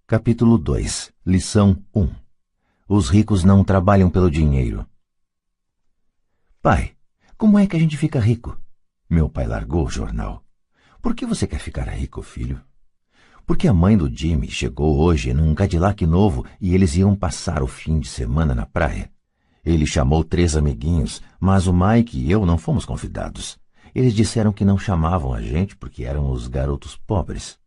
Capítulo 2. Lição 1. Os ricos não trabalham pelo dinheiro. Pai, como é que a gente fica rico? Meu pai largou o jornal. Por que você quer ficar rico, filho? Porque a mãe do Jimmy chegou hoje num Cadillac novo e eles iam passar o fim de semana na praia. Ele chamou 3 amiguinhos, mas o Mike e eu não fomos convidados. Eles disseram que não chamavam a gente porque eram os garotos pobres.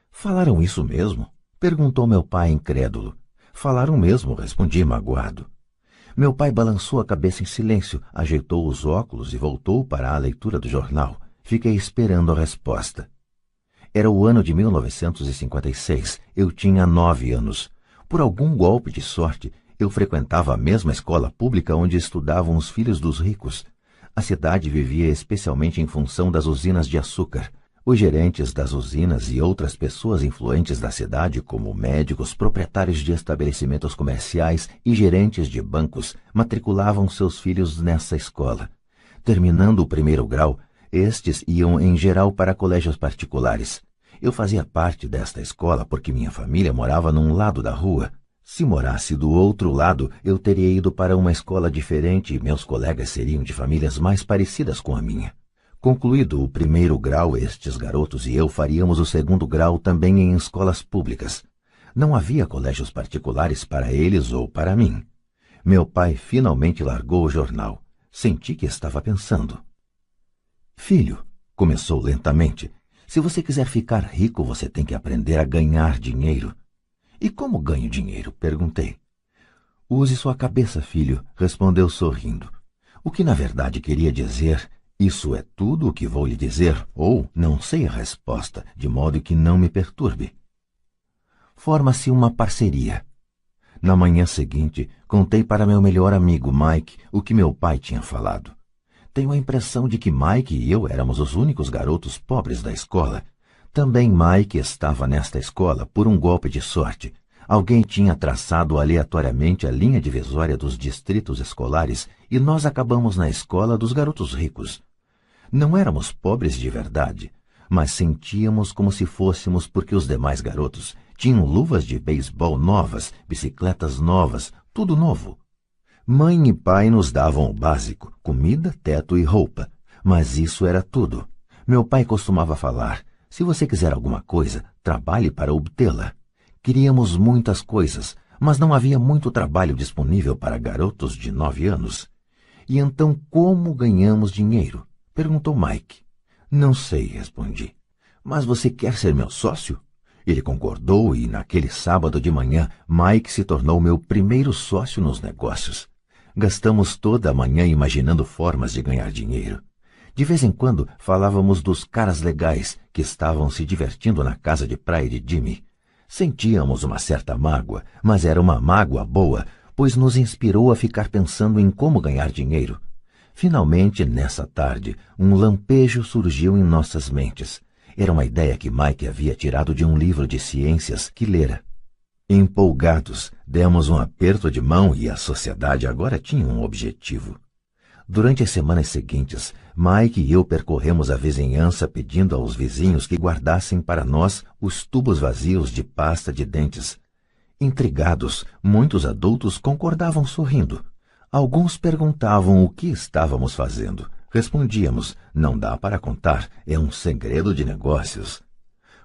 Falaram isso mesmo? Perguntou meu pai incrédulo. Falaram mesmo, respondi magoado. Meu pai balançou a cabeça em silêncio, ajeitou os óculos e voltou para a leitura do jornal. Fiquei esperando a resposta. Era o ano de 1956. Eu tinha 9 anos. Por algum golpe de sorte, eu frequentava a mesma escola pública onde estudavam os filhos dos ricos. A cidade vivia especialmente em função das usinas de açúcar. Os gerentes das usinas e outras pessoas influentes da cidade, como médicos, proprietários de estabelecimentos comerciais e gerentes de bancos, matriculavam seus filhos nessa escola. Terminando o 1º grau, estes iam em geral para colégios particulares. Eu fazia parte desta escola porque minha família morava num lado da rua. Se morasse do outro lado, eu teria ido para uma escola diferente e meus colegas seriam de famílias mais parecidas com a minha. Concluído o 1º grau, estes garotos e eu faríamos o 2º grau também em escolas públicas. Não havia colégios particulares para eles ou para mim. Meu pai finalmente largou o jornal. Senti que estava pensando. Filho, começou lentamente, se você quiser ficar rico, você tem que aprender a ganhar dinheiro. E como ganho dinheiro? Perguntei. Use sua cabeça, filho, respondeu sorrindo. O que na verdade queria dizer... Isso é tudo o que vou lhe dizer, ou não sei a resposta, de modo que não me perturbe. Forma-se uma parceria. Na manhã seguinte, contei para meu melhor amigo Mike o que meu pai tinha falado. Tenho a impressão de que Mike e eu éramos os únicos garotos pobres da escola. Também Mike estava nesta escola por um golpe de sorte. Alguém tinha traçado aleatoriamente a linha divisória dos distritos escolares e nós acabamos na escola dos garotos ricos. Não éramos pobres de verdade, mas sentíamos como se fôssemos porque os demais garotos tinham luvas de beisebol novas, bicicletas novas, tudo novo. Mãe e pai nos davam o básico, comida, teto e roupa, mas isso era tudo. Meu pai costumava falar, se você quiser alguma coisa, trabalhe para obtê-la. Queríamos muitas coisas, mas não havia muito trabalho disponível para garotos de 9 anos. E então como ganhamos dinheiro? Perguntou Mike. Não sei, respondi. Mas você quer ser meu sócio? Ele concordou e naquele sábado de manhã, Mike se tornou meu primeiro sócio nos negócios. Gastamos toda a manhã imaginando formas de ganhar dinheiro. De vez em quando falávamos dos caras legais que estavam se divertindo na casa de praia de Jimmy. Sentíamos uma certa mágoa, mas era uma mágoa boa, pois nos inspirou a ficar pensando em como ganhar dinheiro. Finalmente, nessa tarde, um lampejo surgiu em nossas mentes. Era uma ideia que Mike havia tirado de um livro de ciências que lera. Empolgados, demos um aperto de mão e a sociedade agora tinha um objetivo. Durante as semanas seguintes, Mike e eu percorremos a vizinhança pedindo aos vizinhos que guardassem para nós os tubos vazios de pasta de dentes. Intrigados, muitos adultos concordavam sorrindo. Alguns perguntavam o que estávamos fazendo. Respondíamos, não dá para contar, é um segredo de negócios.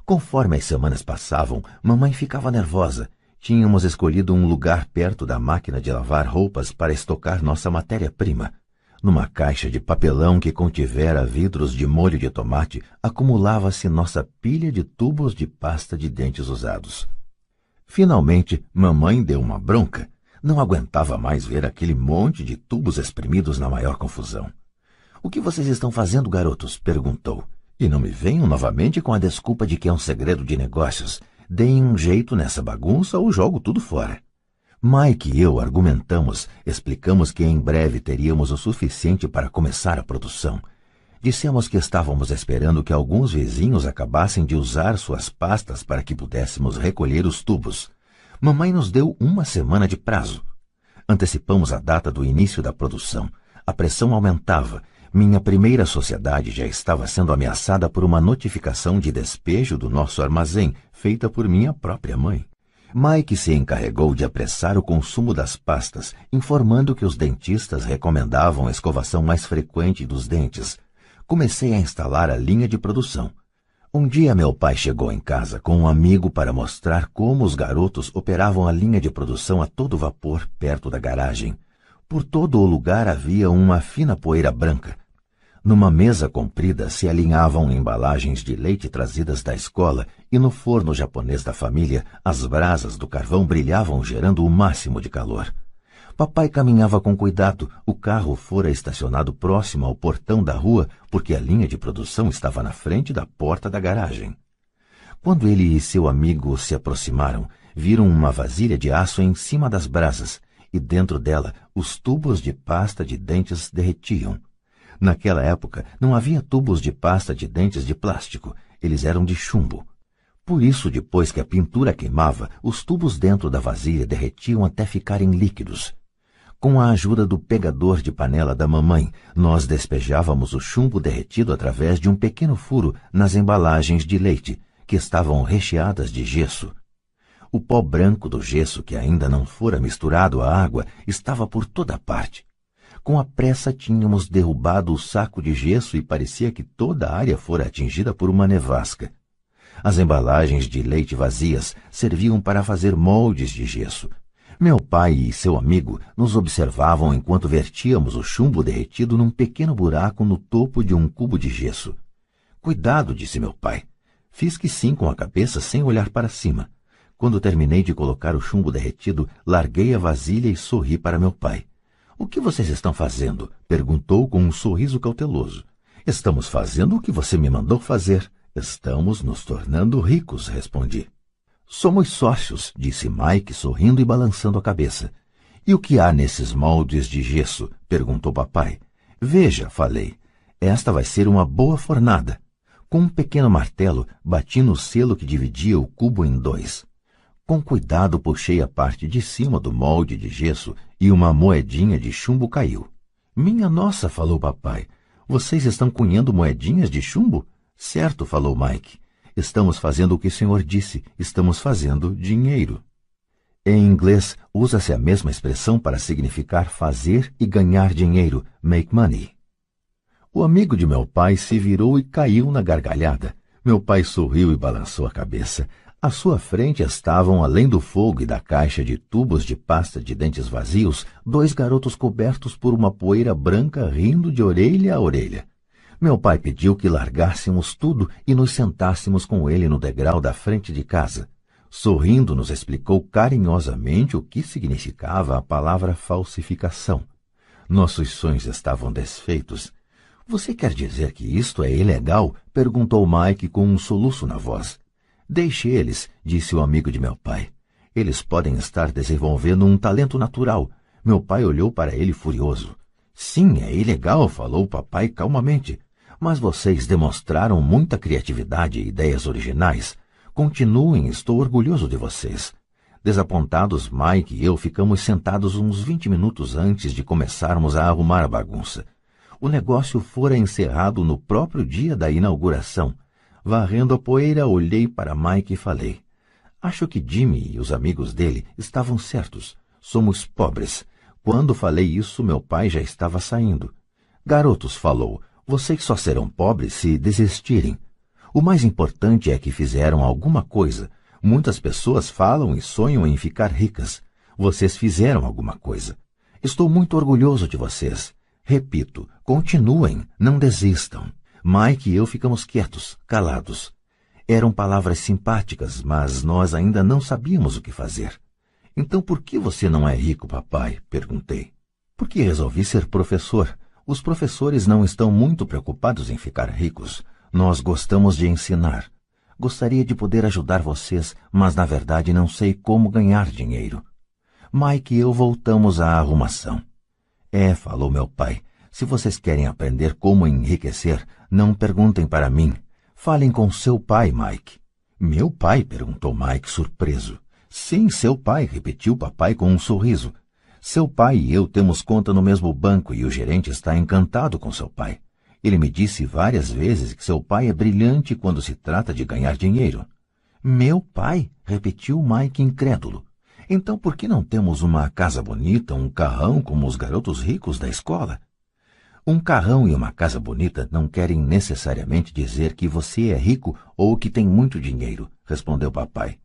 Conforme as semanas passavam, mamãe ficava nervosa. Tínhamos escolhido um lugar perto da máquina de lavar roupas para estocar nossa matéria-prima. Numa caixa de papelão que contivera vidros de molho de tomate, acumulava-se nossa pilha de tubos de pasta de dentes usados. Finalmente, mamãe deu uma bronca. Não aguentava mais ver aquele monte de tubos espremidos na maior confusão. O que vocês estão fazendo, garotos? Perguntou. E não me venham novamente com a desculpa de que é um segredo de negócios. Deem um jeito nessa bagunça ou jogo tudo fora. Mike e eu argumentamos, explicamos que em breve teríamos o suficiente para começar a produção. Dissemos que estávamos esperando que alguns vizinhos acabassem de usar suas pastas para que pudéssemos recolher os tubos. Mamãe nos deu 1 semana de prazo. Antecipamos a data do início da produção. A pressão aumentava. Minha primeira sociedade já estava sendo ameaçada por uma notificação de despejo do nosso armazém, feita por minha própria mãe. Mike se encarregou de apressar o consumo das pastas, informando que os dentistas recomendavam a escovação mais frequente dos dentes. Comecei a instalar a linha de produção. Um dia meu pai chegou em casa com um amigo para mostrar como os garotos operavam a linha de produção a todo vapor perto da garagem. Por todo o lugar havia uma fina poeira branca. Numa mesa comprida se alinhavam embalagens de leite trazidas da escola e no forno japonês da família as brasas do carvão brilhavam gerando o máximo de calor. Papai caminhava com cuidado, o carro fora estacionado próximo ao portão da rua porque a linha de produção estava na frente da porta da garagem. Quando ele e seu amigo se aproximaram, viram uma vasilha de aço em cima das brasas e dentro dela os tubos de pasta de dentes derretiam. Naquela época não havia tubos de pasta de dentes de plástico, eles eram de chumbo. Por isso, depois que a pintura queimava, os tubos dentro da vasilha derretiam até ficarem líquidos. Com a ajuda do pegador de panela da mamãe, nós despejávamos o chumbo derretido através de um pequeno furo nas embalagens de leite, que estavam recheadas de gesso. O pó branco do gesso, que ainda não fora misturado à água, estava por toda parte. Com a pressa tínhamos derrubado o saco de gesso e parecia que toda a área fora atingida por uma nevasca. As embalagens de leite vazias serviam para fazer moldes de gesso. Meu pai e seu amigo nos observavam enquanto vertíamos o chumbo derretido num pequeno buraco no topo de um cubo de gesso. Cuidado, disse meu pai. Fiz que sim com a cabeça sem olhar para cima. Quando terminei de colocar o chumbo derretido, larguei a vasilha e sorri para meu pai. O que vocês estão fazendo? Perguntou com um sorriso cauteloso. Estamos fazendo o que você me mandou fazer. Estamos nos tornando ricos, respondi. Somos sócios, disse Mike, sorrindo e balançando a cabeça. E o que há nesses moldes de gesso? Perguntou papai. Veja, falei, esta vai ser uma boa fornada. Com um pequeno martelo, bati no selo que dividia o cubo em dois. Com cuidado, puxei a parte de cima do molde de gesso e uma moedinha de chumbo caiu. Minha nossa, falou papai, vocês estão cunhando moedinhas de chumbo? Certo, falou Mike. Estamos fazendo o que o senhor disse, estamos fazendo dinheiro. Em inglês, usa-se a mesma expressão para significar fazer e ganhar dinheiro, make money. O amigo de meu pai se virou e caiu na gargalhada. Meu pai sorriu e balançou a cabeça. À sua frente estavam, além do fogo e da caixa de tubos de pasta de dentes vazios, dois garotos cobertos por uma poeira branca rindo de orelha a orelha. Meu pai pediu que largássemos tudo e nos sentássemos com ele no degrau da frente de casa. Sorrindo, nos explicou carinhosamente o que significava a palavra falsificação. Nossos sonhos estavam desfeitos. Você quer dizer que isto é ilegal? Perguntou Mike com um soluço na voz. Deixe eles, disse o amigo de meu pai. Eles podem estar desenvolvendo um talento natural. Meu pai olhou para ele furioso. Sim, é ilegal, falou o papai calmamente. Mas vocês demonstraram muita criatividade e ideias originais. Continuem, estou orgulhoso de vocês. Desapontados, Mike e eu ficamos sentados uns 20 minutos antes de começarmos a arrumar a bagunça. O negócio fora encerrado no próprio dia da inauguração. Varrendo a poeira, olhei para Mike e falei. Acho que Jimmy e os amigos dele estavam certos. Somos pobres. Quando falei isso, meu pai já estava saindo. Garotos, falou, vocês só serão pobres se desistirem. O mais importante é que fizeram alguma coisa. Muitas pessoas falam e sonham em ficar ricas. Vocês fizeram alguma coisa. Estou muito orgulhoso de vocês. Repito, continuem, não desistam. Mike e eu ficamos quietos, calados. Eram palavras simpáticas, mas nós ainda não sabíamos o que fazer. Então por que você não é rico, papai? Perguntei. Porque resolvi ser professor. Os professores não estão muito preocupados em ficar ricos. Nós gostamos de ensinar. Gostaria de poder ajudar vocês, mas na verdade não sei como ganhar dinheiro. Mike e eu voltamos à arrumação. Falou meu pai, se vocês querem aprender como enriquecer, não perguntem para mim. Falem com seu pai, Mike. Meu pai? Perguntou Mike, surpreso. Sim, seu pai, repetiu papai com um sorriso. Seu pai e eu temos conta no mesmo banco e o gerente está encantado com seu pai. Ele me disse várias vezes que seu pai é brilhante quando se trata de ganhar dinheiro. Meu pai? Repetiu Mike incrédulo. Então por que não temos uma casa bonita, um carrão como os garotos ricos da escola? Um carrão e uma casa bonita não querem necessariamente dizer que você é rico ou que tem muito dinheiro, respondeu papai.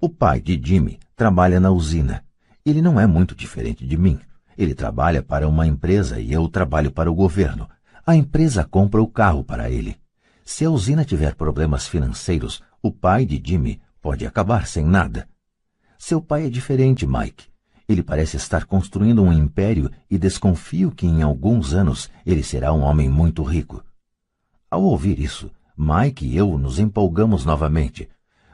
O pai de Jimmy trabalha na usina. Ele não é muito diferente de mim. Ele trabalha para uma empresa e eu trabalho para o governo. A empresa compra o carro para ele. Se a usina tiver problemas financeiros, o pai de Jimmy pode acabar sem nada. Seu pai é diferente, Mike. Ele parece estar construindo um império e desconfio que em alguns anos ele será um homem muito rico. Ao ouvir isso, Mike e eu nos empolgamos novamente.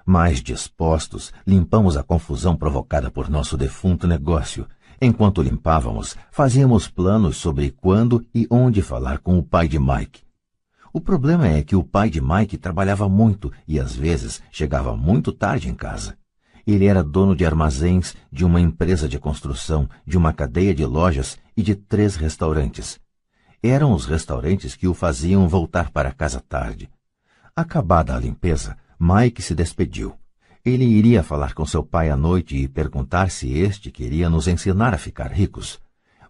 Mais dispostos, limpamos a confusão provocada por nosso defunto negócio. Enquanto limpávamos, fazíamos planos sobre quando e onde falar com o pai de Mike. O problema é que o pai de Mike trabalhava muito e às vezes chegava muito tarde em casa. Ele era dono de armazéns, de uma empresa de construção, de uma cadeia de lojas e de 3 restaurantes. Eram os restaurantes que o faziam voltar para casa tarde. Acabada a limpeza, Mike se despediu. Ele iria falar com seu pai à noite e perguntar se este queria nos ensinar a ficar ricos.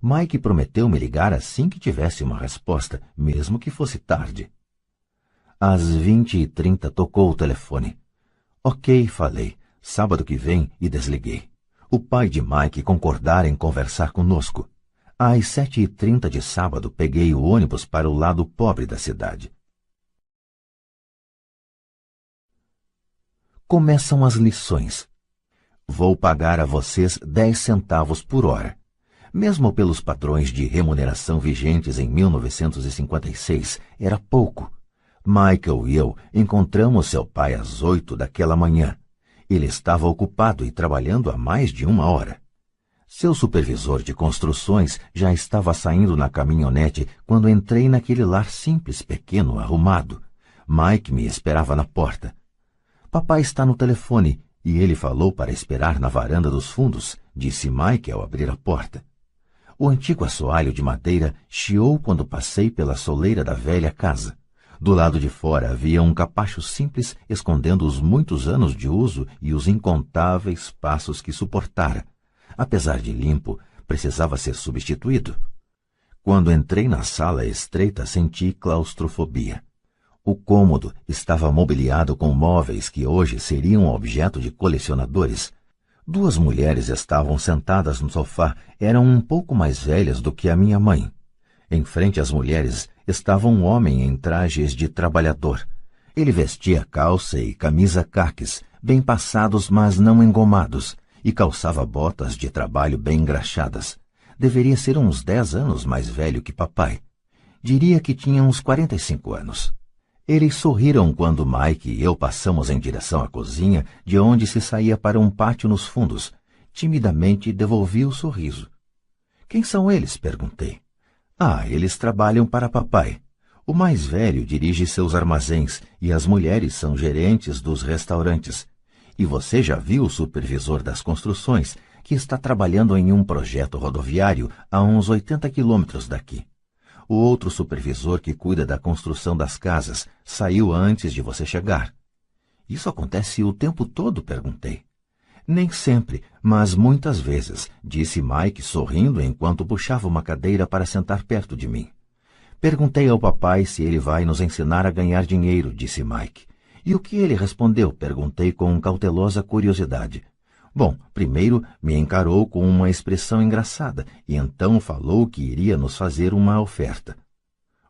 Mike prometeu me ligar assim que tivesse uma resposta, mesmo que fosse tarde. Às 20h30 tocou o telefone. Ok, falei. Sábado que vem, e desliguei. O pai de Mike concordara em conversar conosco. Às 7h30 de sábado, peguei o ônibus para o lado pobre da cidade. Começam as lições. Vou pagar a vocês 10 centavos por hora. Mesmo pelos padrões de remuneração vigentes em 1956, era pouco. Michael e eu encontramos seu pai às 8 daquela manhã. Ele estava ocupado e trabalhando há mais de 1 hora. Seu supervisor de construções já estava saindo na caminhonete quando entrei naquele lar simples, pequeno, arrumado. Mike me esperava na porta. Papai está no telefone e ele falou para esperar na varanda dos fundos, disse Mike ao abrir a porta. O antigo assoalho de madeira chiou quando passei pela soleira da velha casa. Do lado de fora havia um capacho simples escondendo os muitos anos de uso e os incontáveis passos que suportara. Apesar de limpo, precisava ser substituído. Quando entrei na sala estreita, senti claustrofobia. O cômodo estava mobiliado com móveis que hoje seriam objeto de colecionadores. 2 mulheres estavam sentadas no sofá, eram um pouco mais velhas do que a minha mãe. Em frente às mulheres estava um homem em trajes de trabalhador. Ele vestia calça e camisa caques, bem passados mas não engomados, e calçava botas de trabalho bem engraxadas. Deveria ser uns 10 anos mais velho que papai. Diria que tinha uns 45 anos. Eles sorriram quando Mike e eu passamos em direção à cozinha, de onde se saía para um pátio nos fundos. Timidamente devolvi o sorriso. — Quem são eles? — perguntei. — Eles trabalham para papai. O mais velho dirige seus armazéns e as mulheres são gerentes dos restaurantes. E você já viu o supervisor das construções, que está trabalhando em um projeto rodoviário a uns 80 quilômetros daqui. O outro supervisor que cuida da construção das casas saiu antes de você chegar. — Isso acontece o tempo todo? — perguntei. — Nem sempre, mas muitas vezes, disse Mike sorrindo enquanto puxava uma cadeira para sentar perto de mim. Perguntei ao papai se ele vai nos ensinar a ganhar dinheiro, disse Mike. E o que ele respondeu? Perguntei com cautelosa curiosidade. Bom, primeiro me encarou com uma expressão engraçada e então falou que iria nos fazer uma oferta.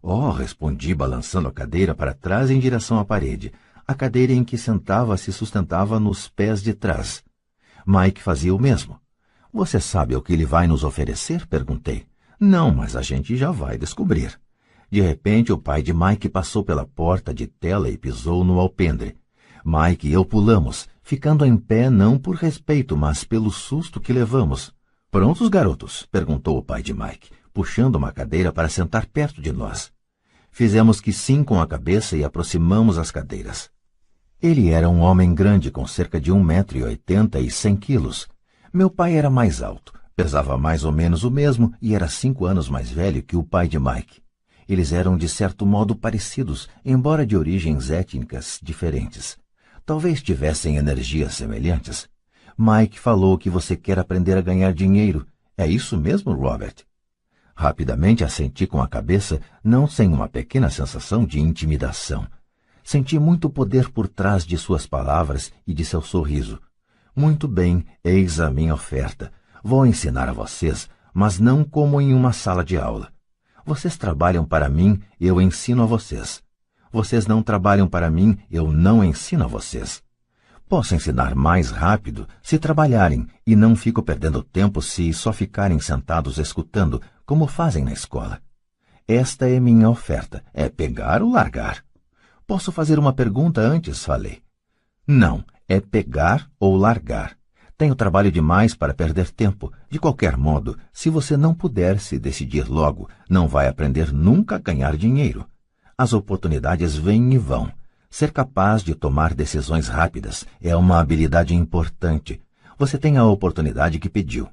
Oh, respondi balançando a cadeira para trás em direção à parede. A cadeira em que sentava se sustentava nos pés de trás. Mike fazia o mesmo. — Você sabe o que ele vai nos oferecer? Perguntei. — Não, mas a gente já vai descobrir. De repente, o pai de Mike passou pela porta de tela e pisou no alpendre. Mike e eu pulamos, ficando em pé não por respeito, mas pelo susto que levamos. — Prontos, garotos? — perguntou o pai de Mike, puxando uma cadeira para sentar perto de nós. Fizemos que sim com a cabeça e aproximamos as cadeiras. Ele era um homem grande, com cerca de 1,80 m e 100 quilos. Meu pai era mais alto, pesava mais ou menos o mesmo e era 5 anos mais velho que o pai de Mike. Eles eram de certo modo parecidos, embora de origens étnicas diferentes. Talvez tivessem energias semelhantes. Mike falou que você quer aprender a ganhar dinheiro. É isso mesmo, Robert? Rapidamente assenti com a cabeça, não sem uma pequena sensação de intimidação. Senti muito poder por trás de suas palavras e de seu sorriso. Muito bem, eis a minha oferta. Vou ensinar a vocês, mas não como em uma sala de aula. Vocês trabalham para mim, eu ensino a vocês. Vocês não trabalham para mim, eu não ensino a vocês. Posso ensinar mais rápido se trabalharem e não fico perdendo tempo se só ficarem sentados escutando, como fazem na escola. Esta é minha oferta, é pegar ou largar. Posso fazer uma pergunta antes, falei. Não, é pegar ou largar. Tenho trabalho demais para perder tempo. De qualquer modo, se você não puder se decidir logo, não vai aprender nunca a ganhar dinheiro. As oportunidades vêm e vão. Ser capaz de tomar decisões rápidas é uma habilidade importante. Você tem a oportunidade que pediu.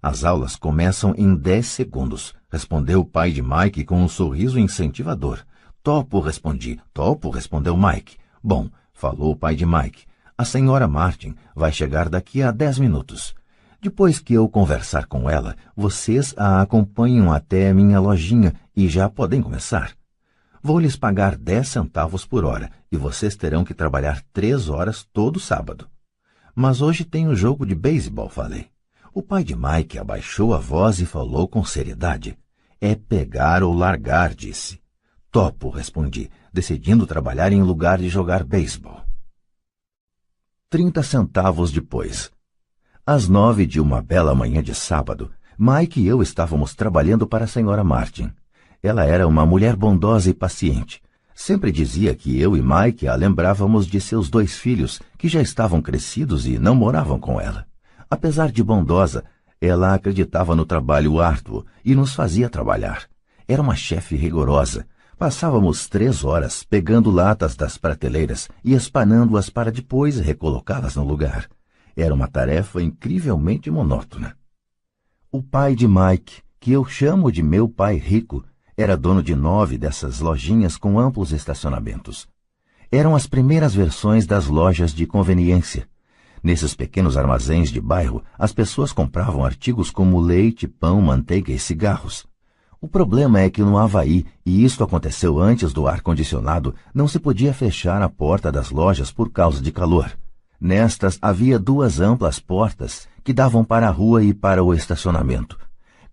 As aulas começam em 10 segundos, respondeu o pai de Mike com um sorriso incentivador. Topo, respondi. Topo, respondeu Mike. Bom, falou o pai de Mike. A senhora Martin vai chegar daqui a 10 minutos. Depois que eu conversar com ela, vocês a acompanham até minha lojinha e já podem começar. Vou lhes pagar 10 centavos por hora e vocês terão que trabalhar 3 horas todo sábado. Mas hoje tem o jogo de beisebol, falei. O pai de Mike abaixou a voz e falou com seriedade. É pegar ou largar, disse. Topo, respondi, decidindo trabalhar em lugar de jogar beisebol. 30 centavos depois. Às 9 de uma bela manhã de sábado, Mike e eu estávamos trabalhando para a senhora Martin. Ela era uma mulher bondosa e paciente. Sempre dizia que eu e Mike a lembrávamos de seus 2 filhos, que já estavam crescidos e não moravam com ela. Apesar de bondosa, ela acreditava no trabalho árduo e nos fazia trabalhar. Era uma chefe rigorosa. Passávamos 3 horas pegando latas das prateleiras e espanando-as para depois recolocá-las no lugar. Era uma tarefa incrivelmente monótona. O pai de Mike, que eu chamo de meu pai rico, era dono de 9 dessas lojinhas com amplos estacionamentos. Eram as primeiras versões das lojas de conveniência. Nesses pequenos armazéns de bairro, as pessoas compravam artigos como leite, pão, manteiga e cigarros. O problema é que no Havaí, e isto aconteceu antes do ar-condicionado, não se podia fechar a porta das lojas por causa de calor. Nestas havia 2 amplas portas que davam para a rua e para o estacionamento.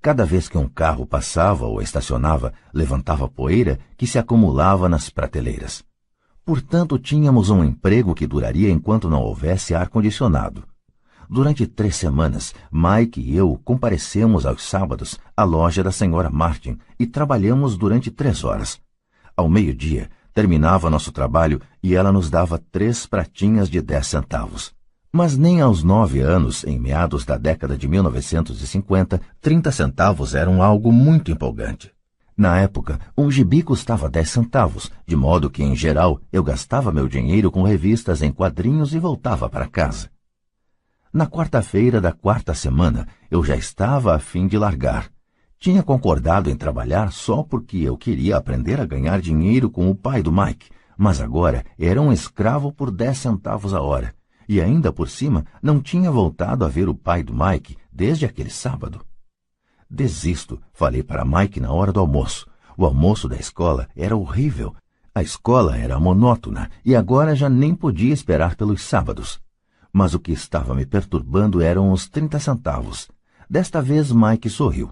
Cada vez que um carro passava ou estacionava, levantava poeira que se acumulava nas prateleiras. Portanto, tínhamos um emprego que duraria enquanto não houvesse ar-condicionado. Durante 3 semanas, Mike e eu comparecemos aos sábados à loja da senhora Martin e trabalhamos durante 3 horas. Ao meio-dia, terminava nosso trabalho e ela nos dava 3 pratinhas de 10 centavos. Mas nem aos 9 anos, em meados da década de 1950, 30 centavos eram algo muito empolgante. Na época, um gibi custava 10 centavos, de modo que, em geral, eu gastava meu dinheiro com revistas em quadrinhos e voltava para casa. Na quarta-feira da 4ª semana, eu já estava a fim de largar. Tinha concordado em trabalhar só porque eu queria aprender a ganhar dinheiro com o pai do Mike, mas agora era um escravo por 10 centavos a hora. E ainda por cima, não tinha voltado a ver o pai do Mike desde aquele sábado. Desisto, falei para Mike na hora do almoço. O almoço da escola era horrível. A escola era monótona e agora já nem podia esperar pelos sábados. Mas o que estava me perturbando eram os 30 centavos. Desta vez Mike sorriu.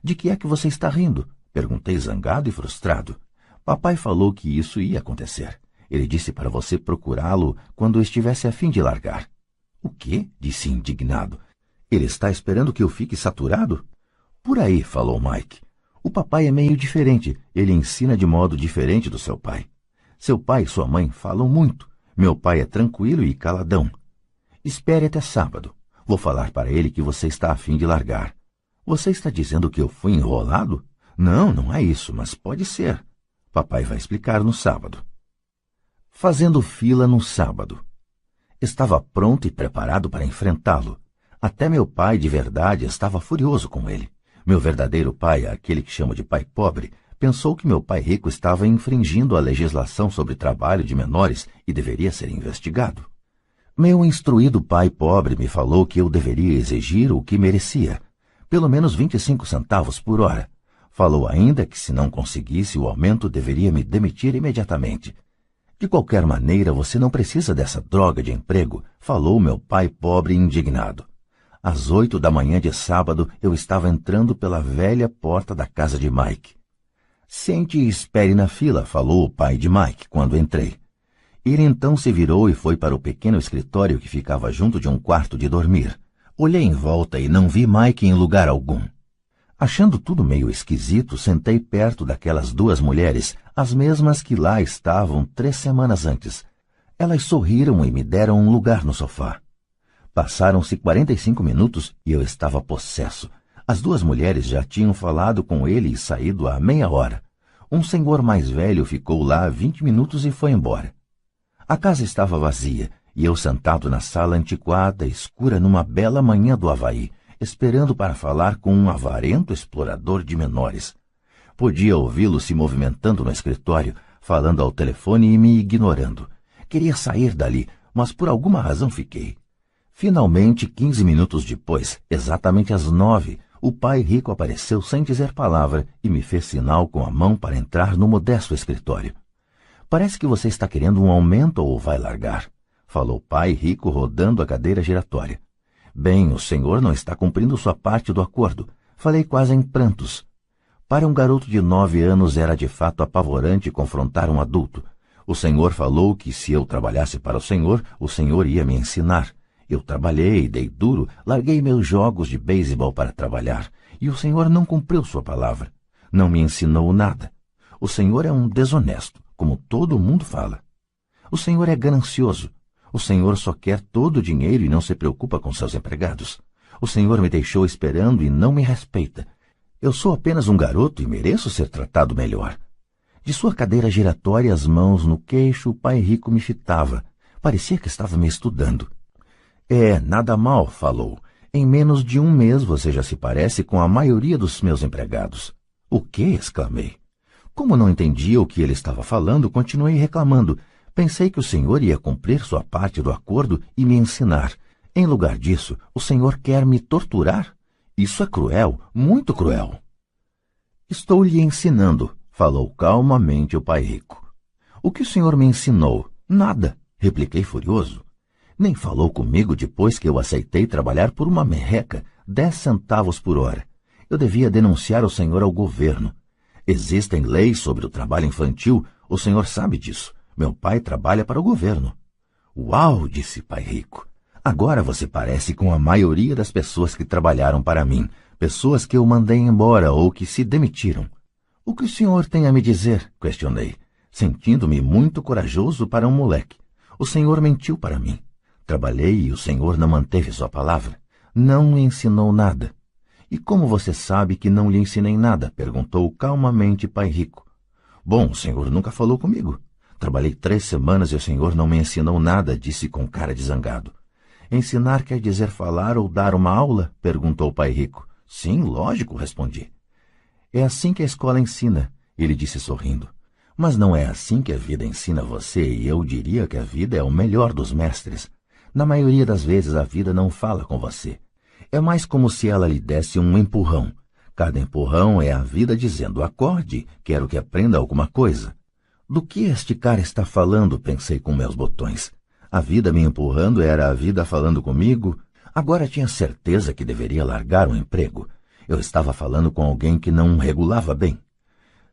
De que é que você está rindo? Perguntei zangado e frustrado. Papai falou que isso ia acontecer. Ele disse para você procurá-lo quando estivesse a fim de largar. O quê? Disse indignado. Ele está esperando que eu fique saturado? Por aí, falou Mike. O papai é meio diferente. Ele ensina de modo diferente do seu pai. Seu pai e sua mãe falam muito. Meu pai é tranquilo e caladão. Espere até sábado. Vou falar para ele que você está a fim de largar. Você está dizendo que eu fui enrolado? Não, não é isso, mas pode ser. Papai vai explicar no sábado. Fazendo fila no sábado. Estava pronto e preparado para enfrentá-lo. Até meu pai de verdade estava furioso com ele. Meu verdadeiro pai, aquele que chamo de pai pobre, pensou que meu pai rico estava infringindo a legislação sobre trabalho de menores e deveria ser investigado. Meu instruído pai pobre me falou que eu deveria exigir o que merecia, pelo menos 25 centavos por hora. Falou ainda que se não conseguisse o aumento deveria me demitir imediatamente. De qualquer maneira, você não precisa dessa droga de emprego, falou meu pai pobre indignado. Às 8 da manhã de sábado, eu estava entrando pela velha porta da casa de Mike. Sente e espere na fila, falou o pai de Mike quando entrei. Ele então se virou e foi para o pequeno escritório que ficava junto de um quarto de dormir. Olhei em volta e não vi Mike em lugar algum. Achando tudo meio esquisito, sentei perto daquelas duas mulheres, as mesmas que lá estavam 3 semanas antes. Elas sorriram e me deram um lugar no sofá. Passaram-se 45 minutos e eu estava possesso. As duas mulheres já tinham falado com ele e saído há meia hora. Um senhor mais velho ficou lá 20 minutos e foi embora. A casa estava vazia e eu sentado na sala antiquada, escura numa bela manhã do Havaí, esperando para falar com um avarento explorador de menores. Podia ouvi-lo se movimentando no escritório, falando ao telefone e me ignorando. Queria sair dali, mas por alguma razão fiquei. Finalmente, 15 minutos depois, exatamente às 9, o pai rico apareceu sem dizer palavra e me fez sinal com a mão para entrar no modesto escritório. Parece que você está querendo um aumento ou vai largar, falou o pai rico rodando a cadeira giratória. Bem, o senhor não está cumprindo sua parte do acordo, falei quase em prantos. Para um garoto de 9 anos era de fato apavorante confrontar um adulto. O senhor falou que se eu trabalhasse para o senhor ia me ensinar. Eu trabalhei, dei duro, larguei meus jogos de beisebol para trabalhar, e o senhor não cumpriu sua palavra. Não me ensinou nada. O senhor é um desonesto, como todo mundo fala. O senhor é ganancioso. O senhor só quer todo o dinheiro e não se preocupa com seus empregados. O senhor me deixou esperando e não me respeita. Eu sou apenas um garoto e mereço ser tratado melhor. De sua cadeira giratória, as mãos no queixo, o pai rico me fitava. Parecia que estava me estudando. Nada mal, falou. Em menos de um mês você já se parece com a maioria dos meus empregados. O quê? Exclamei. Como não entendia o que ele estava falando, continuei reclamando. Pensei que o senhor ia cumprir sua parte do acordo e me ensinar. Em lugar disso, o senhor quer me torturar? Isso é cruel, muito cruel. Estou lhe ensinando, falou calmamente o pai rico. O que o senhor me ensinou? Nada, repliquei furioso. Nem falou comigo depois que eu aceitei trabalhar por uma merreca, 10 centavos por hora. Eu devia denunciar o senhor ao governo. Existem leis sobre o trabalho infantil, o senhor sabe disso. Meu pai trabalha para o governo. Uau, disse pai rico. Agora você parece com a maioria das pessoas que trabalharam para mim, pessoas que eu mandei embora ou que se demitiram. O que o senhor tem a me dizer? Questionei, sentindo-me muito corajoso para um moleque. O senhor mentiu para mim. Trabalhei e o senhor não manteve sua palavra. Não me ensinou nada. E como você sabe que não lhe ensinei nada? Perguntou calmamente pai rico. Bom, o senhor nunca falou comigo. Trabalhei 3 semanas e o senhor não me ensinou nada, disse com cara de zangado. Ensinar quer dizer falar ou dar uma aula? Perguntou o pai rico. Sim, lógico, respondi. É assim que a escola ensina, ele disse sorrindo. Mas não é assim que a vida ensina você, e eu diria que a vida é o melhor dos mestres. Na maioria das vezes a vida não fala com você. É mais como se ela lhe desse um empurrão. Cada empurrão é a vida dizendo, acorde, quero que aprenda alguma coisa. Do que este cara está falando, pensei com meus botões. A vida me empurrando era a vida falando comigo. Agora tinha certeza que deveria largar o emprego. Eu estava falando com alguém que não regulava bem.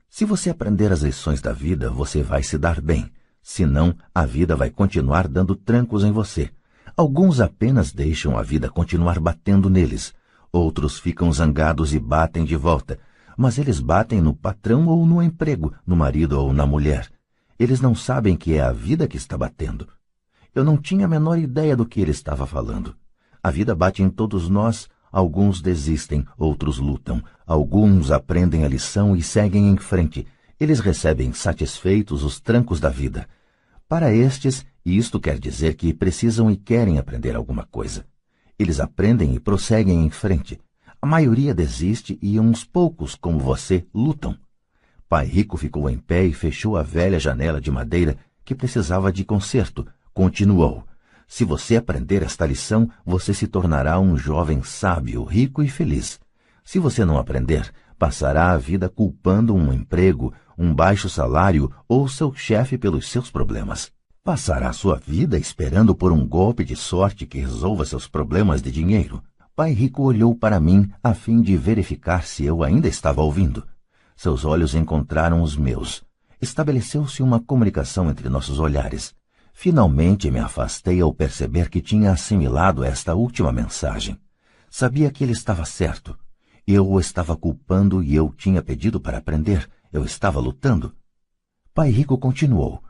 Se você aprender as lições da vida, você vai se dar bem. Senão, a vida vai continuar dando trancos em você. Alguns apenas deixam a vida continuar batendo neles. Outros ficam zangados e batem de volta. Mas eles batem no patrão ou no emprego, no marido ou na mulher. Eles não sabem que é a vida que está batendo. Eu não tinha a menor ideia do que ele estava falando. A vida bate em todos nós. Alguns desistem, outros lutam. Alguns aprendem a lição e seguem em frente. Eles recebem satisfeitos os trancos da vida. Para estes, isto quer dizer que precisam e querem aprender alguma coisa. Eles aprendem e prosseguem em frente. A maioria desiste e uns poucos, como você, lutam. Pai rico ficou em pé e fechou a velha janela de madeira que precisava de conserto. Continuou. Se você aprender esta lição, você se tornará um jovem sábio, rico e feliz. Se você não aprender, passará a vida culpando um emprego, um baixo salário ou seu chefe pelos seus problemas. Passará sua vida esperando por um golpe de sorte que resolva seus problemas de dinheiro. Pai Rico olhou para mim a fim de verificar se eu ainda estava ouvindo. Seus olhos encontraram os meus. Estabeleceu-se uma comunicação entre nossos olhares. Finalmente me afastei ao perceber que tinha assimilado esta última mensagem. Sabia que ele estava certo. Eu o estava culpando e eu tinha pedido para aprender. Eu estava lutando. Pai Rico continuou.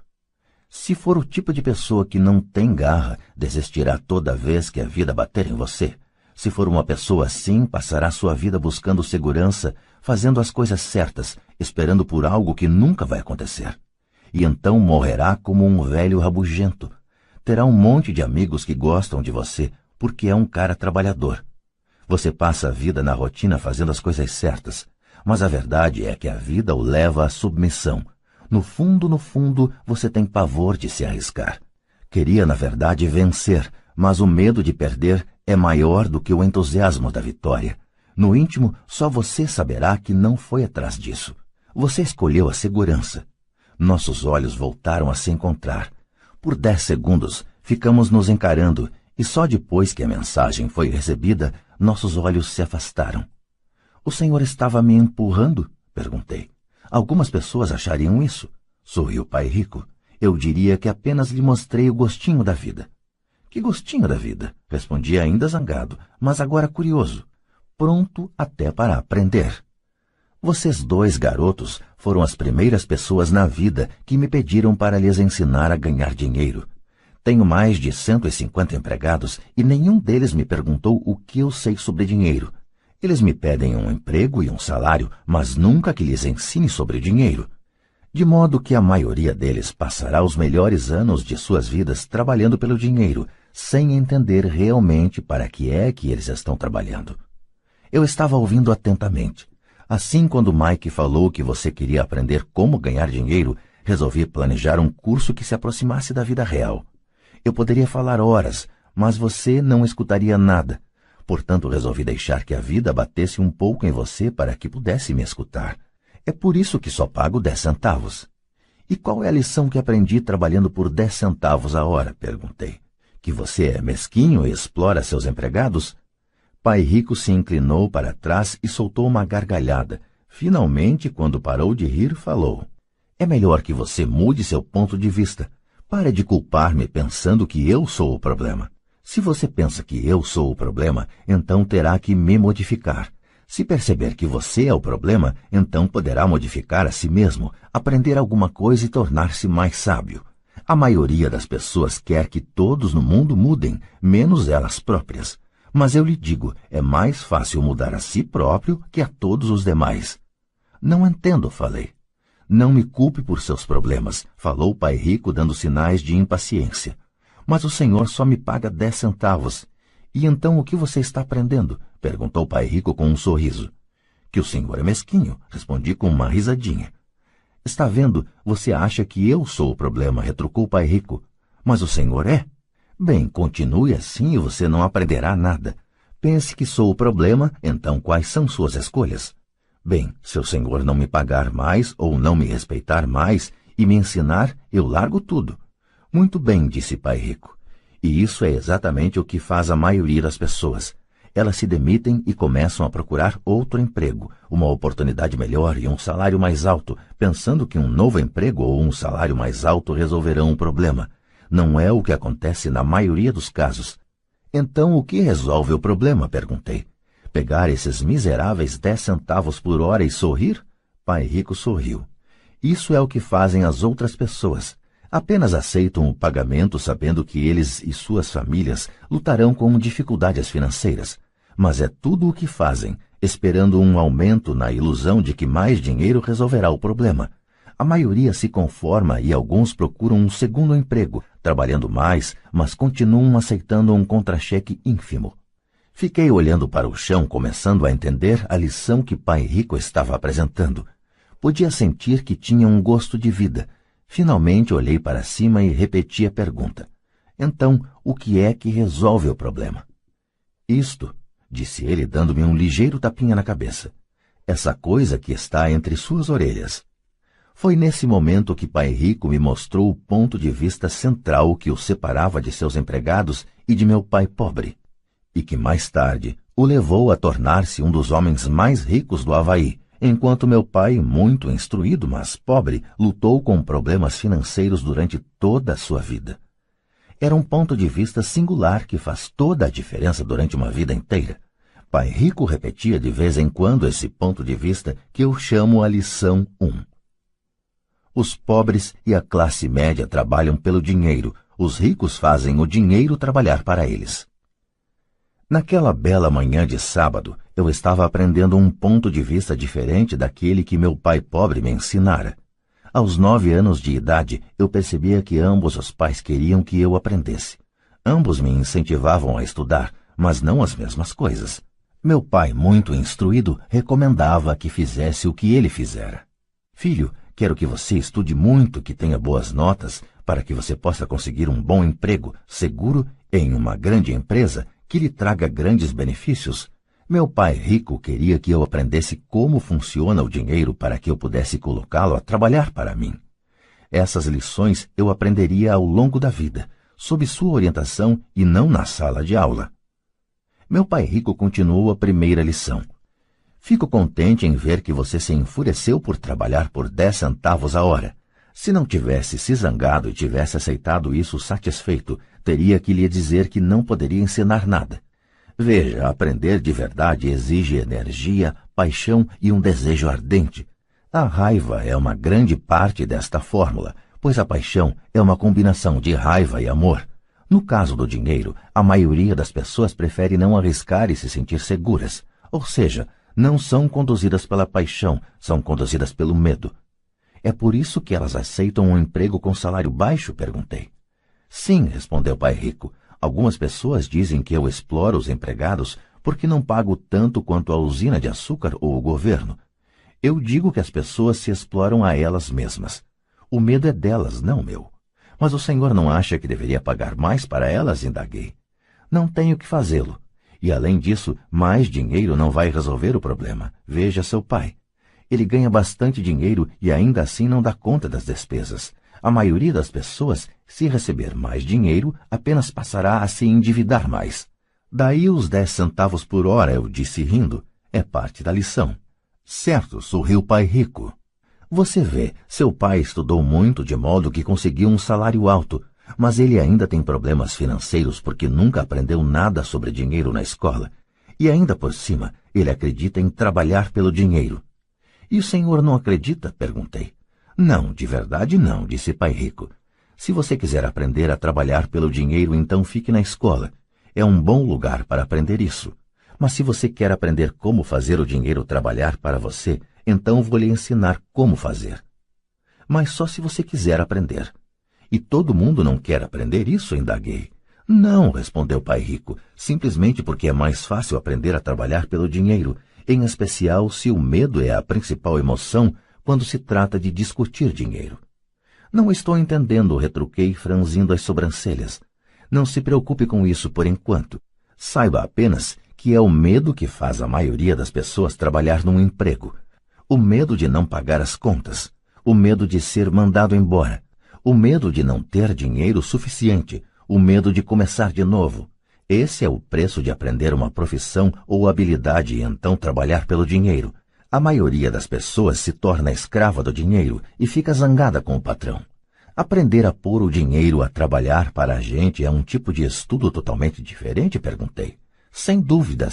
Se for o tipo de pessoa que não tem garra, desistirá toda vez que a vida bater em você. Se for uma pessoa assim, passará sua vida buscando segurança, fazendo as coisas certas, esperando por algo que nunca vai acontecer. E então morrerá como um velho rabugento. Terá um monte de amigos que gostam de você, porque é um cara trabalhador. Você passa a vida na rotina fazendo as coisas certas, mas a verdade é que a vida o leva à submissão. No fundo, você tem pavor de se arriscar. Queria, na verdade, vencer, mas o medo de perder é maior do que o entusiasmo da vitória. No íntimo, só você saberá que não foi atrás disso. Você escolheu a segurança. Nossos olhos voltaram a se encontrar. Por 10 segundos, ficamos nos encarando, e só depois que a mensagem foi recebida, nossos olhos se afastaram. O senhor estava me empurrando? Perguntei. Algumas pessoas achariam isso. Sorriu Pai Rico. Eu diria que apenas lhe mostrei o gostinho da vida. Que gostinho da vida? Respondi ainda zangado, mas agora curioso. Pronto até para aprender. Vocês 2 garotos foram as primeiras pessoas na vida que me pediram para lhes ensinar a ganhar dinheiro. Tenho mais de 150 empregados e nenhum deles me perguntou o que eu sei sobre dinheiro. Eles me pedem um emprego e um salário, mas nunca que lhes ensine sobre dinheiro. De modo que a maioria deles passará os melhores anos de suas vidas trabalhando pelo dinheiro, sem entender realmente para que é que eles estão trabalhando. Eu estava ouvindo atentamente. Assim, quando Mike falou que você queria aprender como ganhar dinheiro, resolvi planejar um curso que se aproximasse da vida real. Eu poderia falar horas, mas você não escutaria nada. Portanto, resolvi deixar que a vida batesse um pouco em você para que pudesse me escutar. É por isso que só pago 10 centavos. E qual é a lição que aprendi trabalhando por 10 centavos a hora? Perguntei. Que você é mesquinho e explora seus empregados? Pai Rico se inclinou para trás e soltou uma gargalhada. Finalmente, quando parou de rir, falou. É melhor que você mude seu ponto de vista. Pare de culpar-me pensando que eu sou o problema. Se você pensa que eu sou o problema, então terá que me modificar. Se perceber que você é o problema, então poderá modificar a si mesmo, aprender alguma coisa e tornar-se mais sábio. A maioria das pessoas quer que todos no mundo mudem, menos elas próprias. Mas eu lhe digo, é mais fácil mudar a si próprio que a todos os demais. Não entendo, falei. Não me culpe por seus problemas, falou Pai Rico dando sinais de impaciência. Mas o senhor só me paga 10 centavos. E então o que você está aprendendo? Perguntou Pai Rico com um sorriso. Que o senhor é mesquinho, respondi com uma risadinha. Está vendo, você acha que eu sou o problema, retrucou Pai Rico. Mas o senhor é? Bem, continue assim e você não aprenderá nada. Pense que sou o problema, então quais são suas escolhas? Bem, se o senhor não me pagar mais ou não me respeitar mais e me ensinar, eu largo tudo. Muito bem, disse Pai Rico. E isso é exatamente o que faz a maioria das pessoas. Elas se demitem e começam a procurar outro emprego, uma oportunidade melhor e um salário mais alto, pensando que um novo emprego ou um salário mais alto resolverão o problema. Não é o que acontece na maioria dos casos. Então, o que resolve o problema? Perguntei. Pegar esses miseráveis 10 centavos por hora e sorrir? Pai Rico sorriu. Isso é o que fazem as outras pessoas. Apenas aceitam o pagamento sabendo que eles e suas famílias lutarão com dificuldades financeiras. Mas é tudo o que fazem, esperando um aumento na ilusão de que mais dinheiro resolverá o problema. A maioria se conforma e alguns procuram um segundo emprego, trabalhando mais, mas continuam aceitando um contra-cheque ínfimo. Fiquei olhando para o chão, começando a entender a lição que Pai Rico estava apresentando. Podia sentir que tinha um gosto de vida. Finalmente olhei para cima e repeti a pergunta. Então, o que é que resolve o problema? Isto, disse ele, dando-me um ligeiro tapinha na cabeça. Essa coisa que está entre suas orelhas. Foi nesse momento que Pai Rico me mostrou o ponto de vista central que o separava de seus empregados e de meu pai pobre, e que mais tarde o levou a tornar-se um dos homens mais ricos do Havaí, enquanto meu pai, muito instruído, mas pobre, lutou com problemas financeiros durante toda a sua vida. Era um ponto de vista singular que faz toda a diferença durante uma vida inteira. Pai Rico repetia de vez em quando esse ponto de vista que eu chamo a lição 1. Os pobres e a classe média trabalham pelo dinheiro, os ricos fazem o dinheiro trabalhar para eles. Naquela bela manhã de sábado, eu estava aprendendo um ponto de vista diferente daquele que meu pai pobre me ensinara. Aos 9 anos de idade, eu percebia que ambos os pais queriam que eu aprendesse. Ambos me incentivavam a estudar, mas não as mesmas coisas. Meu pai, muito instruído, recomendava que fizesse o que ele fizera. Filho, quero que você estude muito, que tenha boas notas, para que você possa conseguir um bom emprego, seguro, em uma grande empresa, que lhe traga grandes benefícios. Meu pai rico queria que eu aprendesse como funciona o dinheiro para que eu pudesse colocá-lo a trabalhar para mim. Essas lições eu aprenderia ao longo da vida, sob sua orientação e não na sala de aula. Meu pai rico continuou a primeira lição. Fico contente em ver que você se enfureceu por trabalhar por 10 centavos a hora. Se não tivesse se zangado e tivesse aceitado isso satisfeito, teria que lhe dizer que não poderia ensinar nada. Veja, aprender de verdade exige energia, paixão e um desejo ardente. A raiva é uma grande parte desta fórmula, pois a paixão é uma combinação de raiva e amor. No caso do dinheiro, a maioria das pessoas prefere não arriscar e se sentir seguras, ou seja, não são conduzidas pela paixão, são conduzidas pelo medo. É por isso que elas aceitam um emprego com salário baixo? Perguntei. Sim, respondeu Pai Rico. Algumas pessoas dizem que eu exploro os empregados porque não pago tanto quanto a usina de açúcar ou o governo. Eu digo que as pessoas se exploram a elas mesmas. O medo é delas, não meu. Mas o senhor não acha que deveria pagar mais para elas? Indaguei. Não tenho que fazê-lo. E além disso, mais dinheiro não vai resolver o problema. Veja seu pai. Ele ganha bastante dinheiro e ainda assim não dá conta das despesas. A maioria das pessoas, se receber mais dinheiro, apenas passará a se endividar mais. Daí os 10 centavos por hora, eu disse rindo. É parte da lição. Certo, sorriu Pai Rico. Você vê, seu pai estudou muito de modo que conseguiu um salário alto, mas ele ainda tem problemas financeiros porque nunca aprendeu nada sobre dinheiro na escola. E ainda por cima, ele acredita em trabalhar pelo dinheiro. E o senhor não acredita? Perguntei. Não, de verdade não, disse Pai Rico. Se você quiser aprender a trabalhar pelo dinheiro, então fique na escola. É um bom lugar para aprender isso. Mas se você quer aprender como fazer o dinheiro trabalhar para você, então vou lhe ensinar como fazer. Mas só se você quiser aprender. E todo mundo não quer aprender isso? Indaguei. Não, respondeu Pai Rico, simplesmente porque é mais fácil aprender a trabalhar pelo dinheiro, em especial se o medo é a principal emoção quando se trata de discutir dinheiro. Não estou entendendo, retruquei, franzindo as sobrancelhas. Não se preocupe com isso por enquanto. Saiba apenas que é o medo que faz a maioria das pessoas trabalhar num emprego. O medo de não pagar as contas, o medo de ser mandado embora, o medo de não ter dinheiro suficiente, o medo de começar de novo. Esse é o preço de aprender uma profissão ou habilidade e então trabalhar pelo dinheiro. A maioria das pessoas se torna escrava do dinheiro e fica zangada com o patrão. Aprender a pôr o dinheiro a trabalhar para a gente é um tipo de estudo totalmente diferente? Perguntei. Sem dúvida,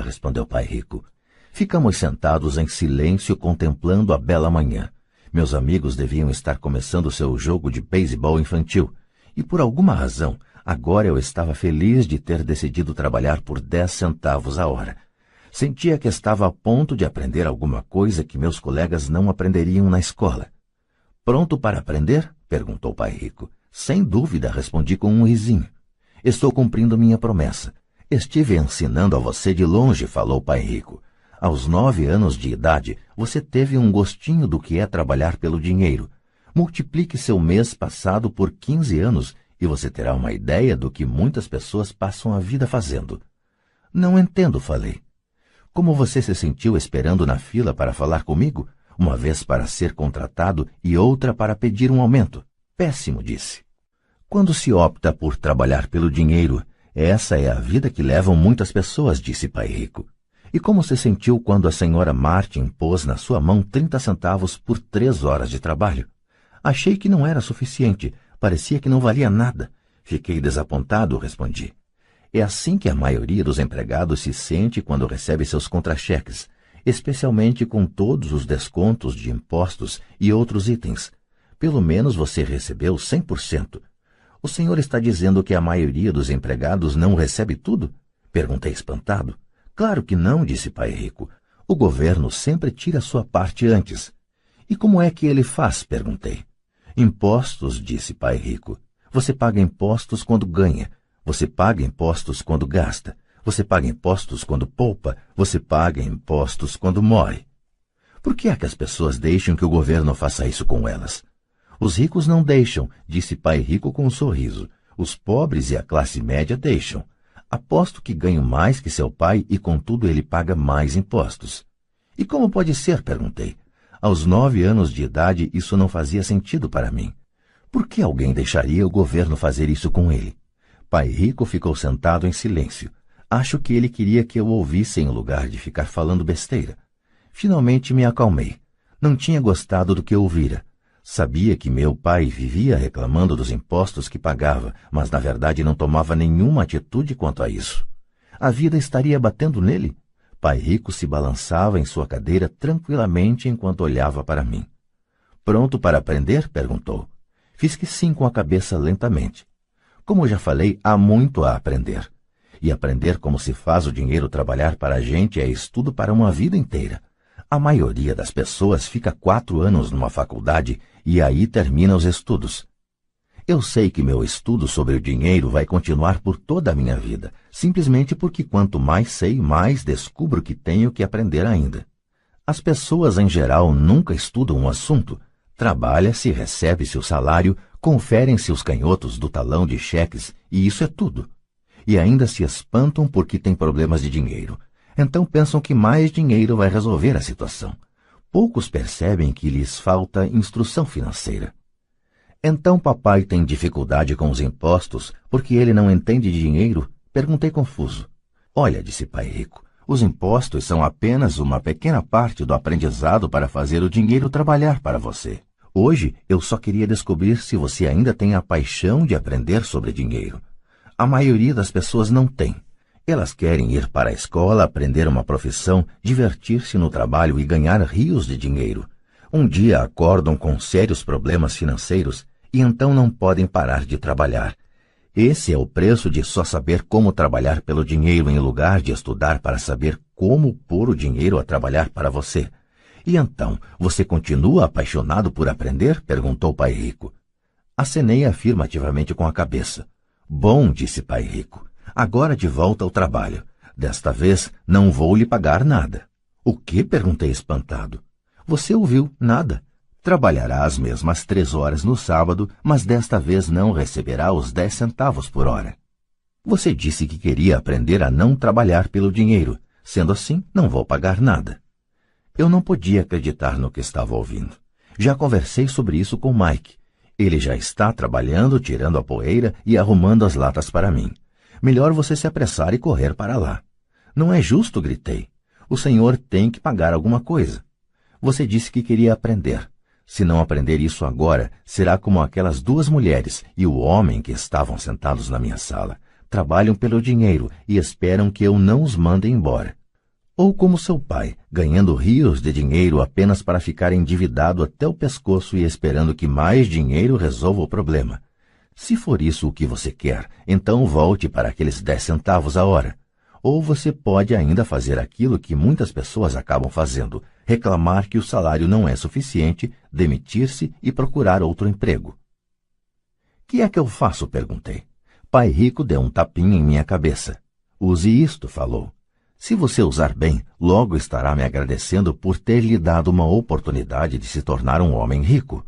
respondeu Pai Rico. Ficamos sentados em silêncio contemplando a bela manhã. Meus amigos deviam estar começando seu jogo de beisebol infantil. E por alguma razão, agora eu estava feliz de ter decidido trabalhar por 10 centavos a hora. Sentia que estava a ponto de aprender alguma coisa que meus colegas não aprenderiam na escola. Pronto para aprender? Perguntou Pai Rico. Sem dúvida, respondi com um risinho. Estou cumprindo minha promessa. Estive ensinando a você de longe, falou Pai Rico. Aos 9 anos de idade, você teve um gostinho do que é trabalhar pelo dinheiro. Multiplique seu mês passado por 15 anos e você terá uma ideia do que muitas pessoas passam a vida fazendo. Não entendo, falei. Como você se sentiu esperando na fila para falar comigo? Uma vez para ser contratado e outra para pedir um aumento. Péssimo, disse. Quando se opta por trabalhar pelo dinheiro, essa é a vida que levam muitas pessoas, disse Pai Rico. E como se sentiu quando a senhora Martin pôs na sua mão 30 centavos por 3 horas de trabalho? Achei que não era suficiente, parecia que não valia nada. Fiquei desapontado, respondi. É assim que a maioria dos empregados se sente quando recebe seus contra-cheques, especialmente com todos os descontos de impostos e outros itens. Pelo menos você recebeu 100%. O senhor está dizendo que a maioria dos empregados não recebe tudo? Perguntei espantado. Claro que não, disse Pai Rico. O governo sempre tira sua parte antes. E como é que ele faz? Perguntei. Impostos, disse Pai Rico. Você paga impostos quando ganha. Você paga impostos quando gasta. Você paga impostos quando poupa. Você paga impostos quando morre. Por que é que as pessoas deixam que o governo faça isso com elas? Os ricos não deixam, disse Pai Rico com um sorriso. Os pobres e a classe média deixam. Aposto que ganho mais que seu pai e, contudo, ele paga mais impostos. E como pode ser? Perguntei. Aos 9 anos de idade, isso não fazia sentido para mim. Por que alguém deixaria o governo fazer isso com ele? Pai Rico ficou sentado em silêncio. Acho que ele queria que eu ouvisse em lugar de ficar falando besteira. Finalmente me acalmei. Não tinha gostado do que ouvira. Sabia que meu pai vivia reclamando dos impostos que pagava, mas na verdade não tomava nenhuma atitude quanto a isso. A vida estaria batendo nele? Pai Rico se balançava em sua cadeira tranquilamente enquanto olhava para mim. Pronto para aprender? Perguntou. Fiz que sim com a cabeça lentamente. Como já falei, há muito a aprender. E aprender como se faz o dinheiro trabalhar para a gente é estudo para uma vida inteira. A maioria das pessoas fica 4 anos numa faculdade e aí termina os estudos. Eu sei que meu estudo sobre o dinheiro vai continuar por toda a minha vida, simplesmente porque quanto mais sei, mais descubro que tenho que aprender ainda. As pessoas em geral nunca estudam um assunto. Trabalha-se, recebe-se o salário, conferem-se os canhotos do talão de cheques e isso é tudo. E ainda se espantam porque têm problemas de dinheiro. Então pensam que mais dinheiro vai resolver a situação. Poucos percebem que lhes falta instrução financeira. Então papai tem dificuldade com os impostos porque ele não entende de dinheiro? Perguntei confuso. Olha, disse Pai Rico, os impostos são apenas uma pequena parte do aprendizado para fazer o dinheiro trabalhar para você. Hoje eu só queria descobrir se você ainda tem a paixão de aprender sobre dinheiro. A maioria das pessoas não tem. Elas querem ir para a escola, aprender uma profissão, divertir-se no trabalho e ganhar rios de dinheiro. Um dia acordam com sérios problemas financeiros e então não podem parar de trabalhar. Esse é o preço de só saber como trabalhar pelo dinheiro em lugar de estudar para saber como pôr o dinheiro a trabalhar para você. E então, você continua apaixonado por aprender? Perguntou Pai Rico. Acenei afirmativamente com a cabeça. Bom, disse Pai Rico. Agora de volta ao trabalho. Desta vez não vou lhe pagar nada. O que? Perguntei espantado. Você ouviu, nada. Trabalhará as mesmas 3 horas no sábado, mas desta vez não receberá os 10 centavos por hora. Você disse que queria aprender a não trabalhar pelo dinheiro. Sendo assim, não vou pagar nada. Eu não podia acreditar no que estava ouvindo. Já conversei sobre isso com Mike. Ele já está trabalhando, tirando a poeira e arrumando as latas para mim. Melhor você se apressar e correr para lá. Não é justo, gritei. O senhor tem que pagar alguma coisa. Você disse que queria aprender. Se não aprender isso agora, será como aquelas 2 mulheres e o homem que estavam sentados na minha sala. Trabalham pelo dinheiro e esperam que eu não os mande embora. Ou como seu pai, ganhando rios de dinheiro apenas para ficar endividado até o pescoço e esperando que mais dinheiro resolva o problema. Se for isso o que você quer, então volte para aqueles 10 centavos a hora. Ou você pode ainda fazer aquilo que muitas pessoas acabam fazendo, reclamar que o salário não é suficiente, demitir-se e procurar outro emprego. Que é que eu faço? Perguntei. Pai Rico deu um tapinha em minha cabeça. Use isto, falou. Se você usar bem, logo estará me agradecendo por ter lhe dado uma oportunidade de se tornar um homem rico.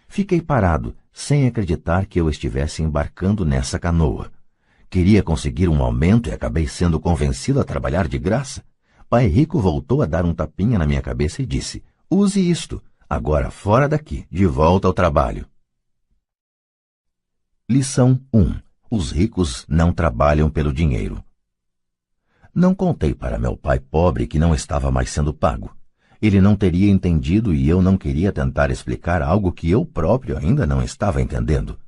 Fiquei parado, sem acreditar que eu estivesse embarcando nessa canoa. Queria conseguir um aumento e acabei sendo convencido a trabalhar de graça. Pai Rico voltou a dar um tapinha na minha cabeça e disse: use isto, agora fora daqui, de volta ao trabalho. Lição 1. Os ricos não trabalham pelo dinheiro. Não contei para meu pai pobre que não estava mais sendo pago. Ele não teria entendido e eu não queria tentar explicar algo que eu próprio ainda não estava entendendo.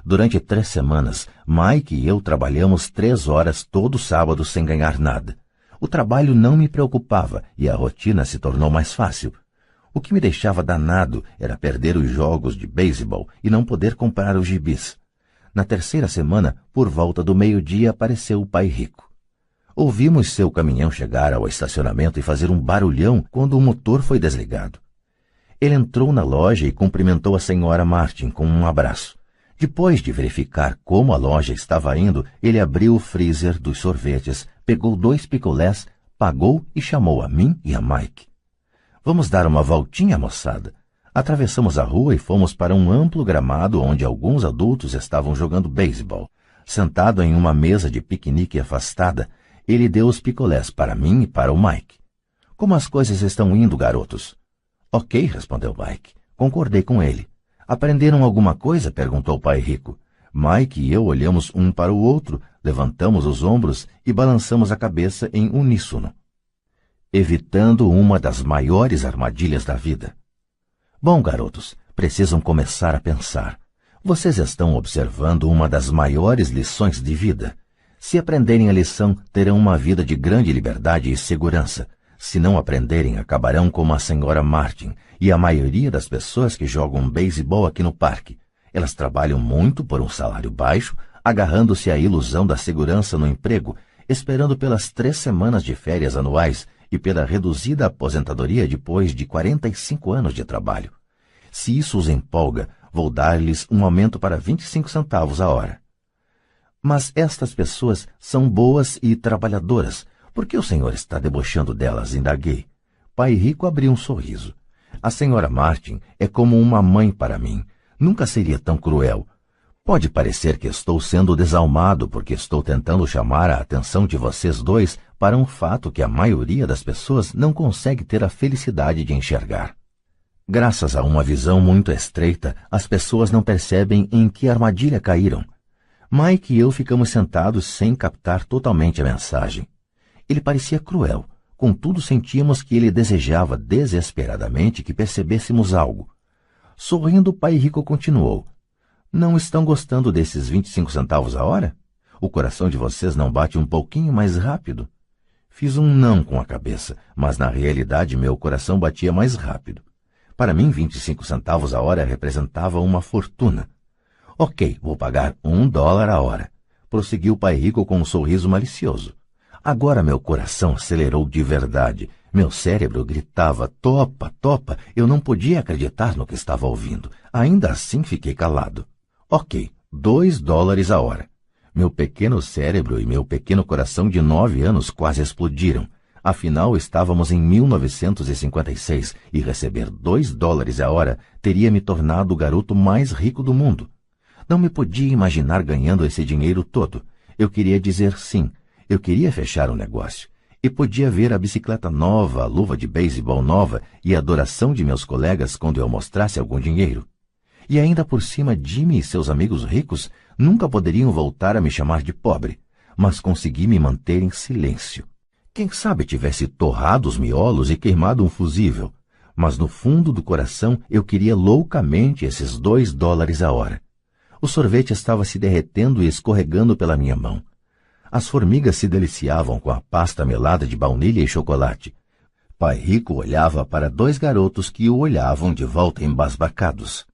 Durante 3 semanas, Mike e eu trabalhamos 3 horas todo sábado sem ganhar nada. O trabalho não me preocupava e a rotina se tornou mais fácil. O que me deixava danado era perder os jogos de beisebol e não poder comprar os gibis. Na 3ª semana, por volta do meio-dia, apareceu o Pai Rico. Ouvimos seu caminhão chegar ao estacionamento e fazer um barulhão quando o motor foi desligado. Ele entrou na loja e cumprimentou a senhora Martin com um abraço. Depois de verificar como a loja estava indo, ele abriu o freezer dos sorvetes, pegou 2 picolés, pagou e chamou a mim e a Mike. Vamos dar uma voltinha, moçada. Atravessamos a rua e fomos para um amplo gramado onde alguns adultos estavam jogando beisebol. Sentado em uma mesa de piquenique afastada, ele deu os picolés para mim e para o Mike. Como as coisas estão indo, garotos? Ok, respondeu Mike. Concordei com ele. Aprenderam alguma coisa? Perguntou o Pai Rico. Mike e eu olhamos um para o outro, levantamos os ombros e balançamos a cabeça em uníssono, evitando uma das maiores armadilhas da vida. Bom, garotos, precisam começar a pensar. Vocês estão observando uma das maiores lições de vida. Se aprenderem a lição, terão uma vida de grande liberdade e segurança. Se não aprenderem, acabarão como a senhora Martin e a maioria das pessoas que jogam beisebol aqui no parque. Elas trabalham muito por um salário baixo, agarrando-se à ilusão da segurança no emprego, esperando pelas 3 semanas de férias anuais e pela reduzida aposentadoria depois de 45 anos de trabalho. Se isso os empolga, vou dar-lhes um aumento para 25 centavos a hora. Mas estas pessoas são boas e trabalhadoras. Por que o senhor está debochando delas? Indaguei. Pai Rico abriu um sorriso. A senhora Martin é como uma mãe para mim. Nunca seria tão cruel. Pode parecer que estou sendo desalmado porque estou tentando chamar a atenção de vocês dois para um fato que a maioria das pessoas não consegue ter a felicidade de enxergar. Graças a uma visão muito estreita, as pessoas não percebem em que armadilha caíram. Mike e eu ficamos sentados sem captar totalmente a mensagem. Ele parecia cruel, contudo sentíamos que ele desejava desesperadamente que percebêssemos algo. Sorrindo, o Pai Rico continuou. Não estão gostando desses 25 centavos a hora? O coração de vocês não bate um pouquinho mais rápido? Fiz um não com a cabeça, mas na realidade meu coração batia mais rápido. Para mim, 25 centavos a hora representava uma fortuna. Ok, vou pagar $1 a hora, prosseguiu o Pai Rico com um sorriso malicioso. Agora meu coração acelerou de verdade. Meu cérebro gritava, topa, topa. Eu não podia acreditar no que estava ouvindo. Ainda assim fiquei calado. Ok, $2 a hora. Meu pequeno cérebro e meu pequeno coração de 9 anos quase explodiram. Afinal, estávamos em 1956 e receber $2 a hora teria me tornado o garoto mais rico do mundo. Não me podia imaginar ganhando esse dinheiro todo. Eu queria dizer sim. Eu queria fechar o negócio. E podia ver a bicicleta nova, a luva de beisebol nova e a adoração de meus colegas quando eu mostrasse algum dinheiro. E ainda por cima, Jimmy e seus amigos ricos nunca poderiam voltar a me chamar de pobre, mas consegui me manter em silêncio. Quem sabe tivesse torrado os miolos e queimado um fusível, mas no fundo do coração eu queria loucamente esses $2 a hora. O sorvete estava se derretendo e escorregando pela minha mão. As formigas se deliciavam com a pasta melada de baunilha e chocolate. Pai Rico olhava para 2 garotos que o olhavam de volta embasbacados.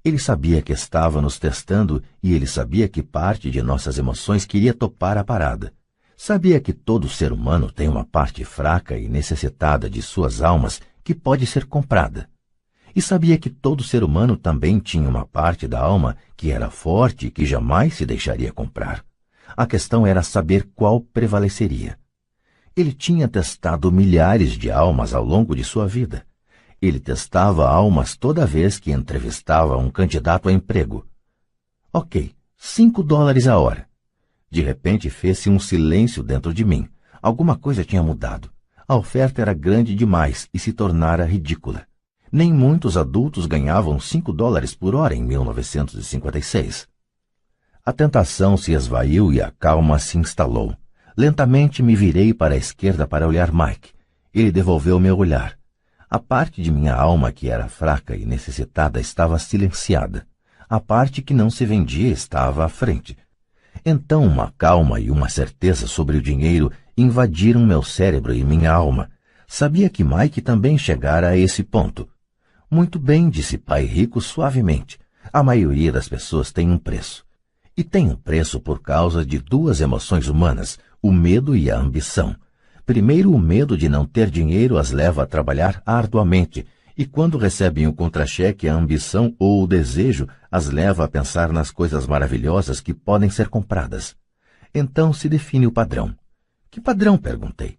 Ele sabia que estava nos testando e ele sabia que parte de nossas emoções queria topar a parada. Sabia que todo ser humano tem uma parte fraca e necessitada de suas almas que pode ser comprada. E sabia que todo ser humano também tinha uma parte da alma que era forte e que jamais se deixaria comprar. A questão era saber qual prevaleceria. Ele tinha testado milhares de almas ao longo de sua vida. Ele testava almas toda vez que entrevistava um candidato a emprego. Ok, $5 a hora. De repente fez-se um silêncio dentro de mim. Alguma coisa tinha mudado. A oferta era grande demais e se tornara ridícula. Nem muitos adultos ganhavam $5 por hora em 1956. A tentação se esvaiu e a calma se instalou. Lentamente me virei para a esquerda para olhar Mike. Ele devolveu meu olhar. A parte de minha alma que era fraca e necessitada estava silenciada. A parte que não se vendia estava à frente. Então uma calma e uma certeza sobre o dinheiro invadiram meu cérebro e minha alma. Sabia que Mike também chegara a esse ponto. Muito bem, disse Pai Rico suavemente. A maioria das pessoas tem um preço. E tem um preço por causa de duas emoções humanas, o medo e a ambição. Primeiro, o medo de não ter dinheiro as leva a trabalhar arduamente, e quando recebem o contra-cheque, a ambição ou o desejo as leva a pensar nas coisas maravilhosas que podem ser compradas. Então se define o padrão. Que padrão? Perguntei.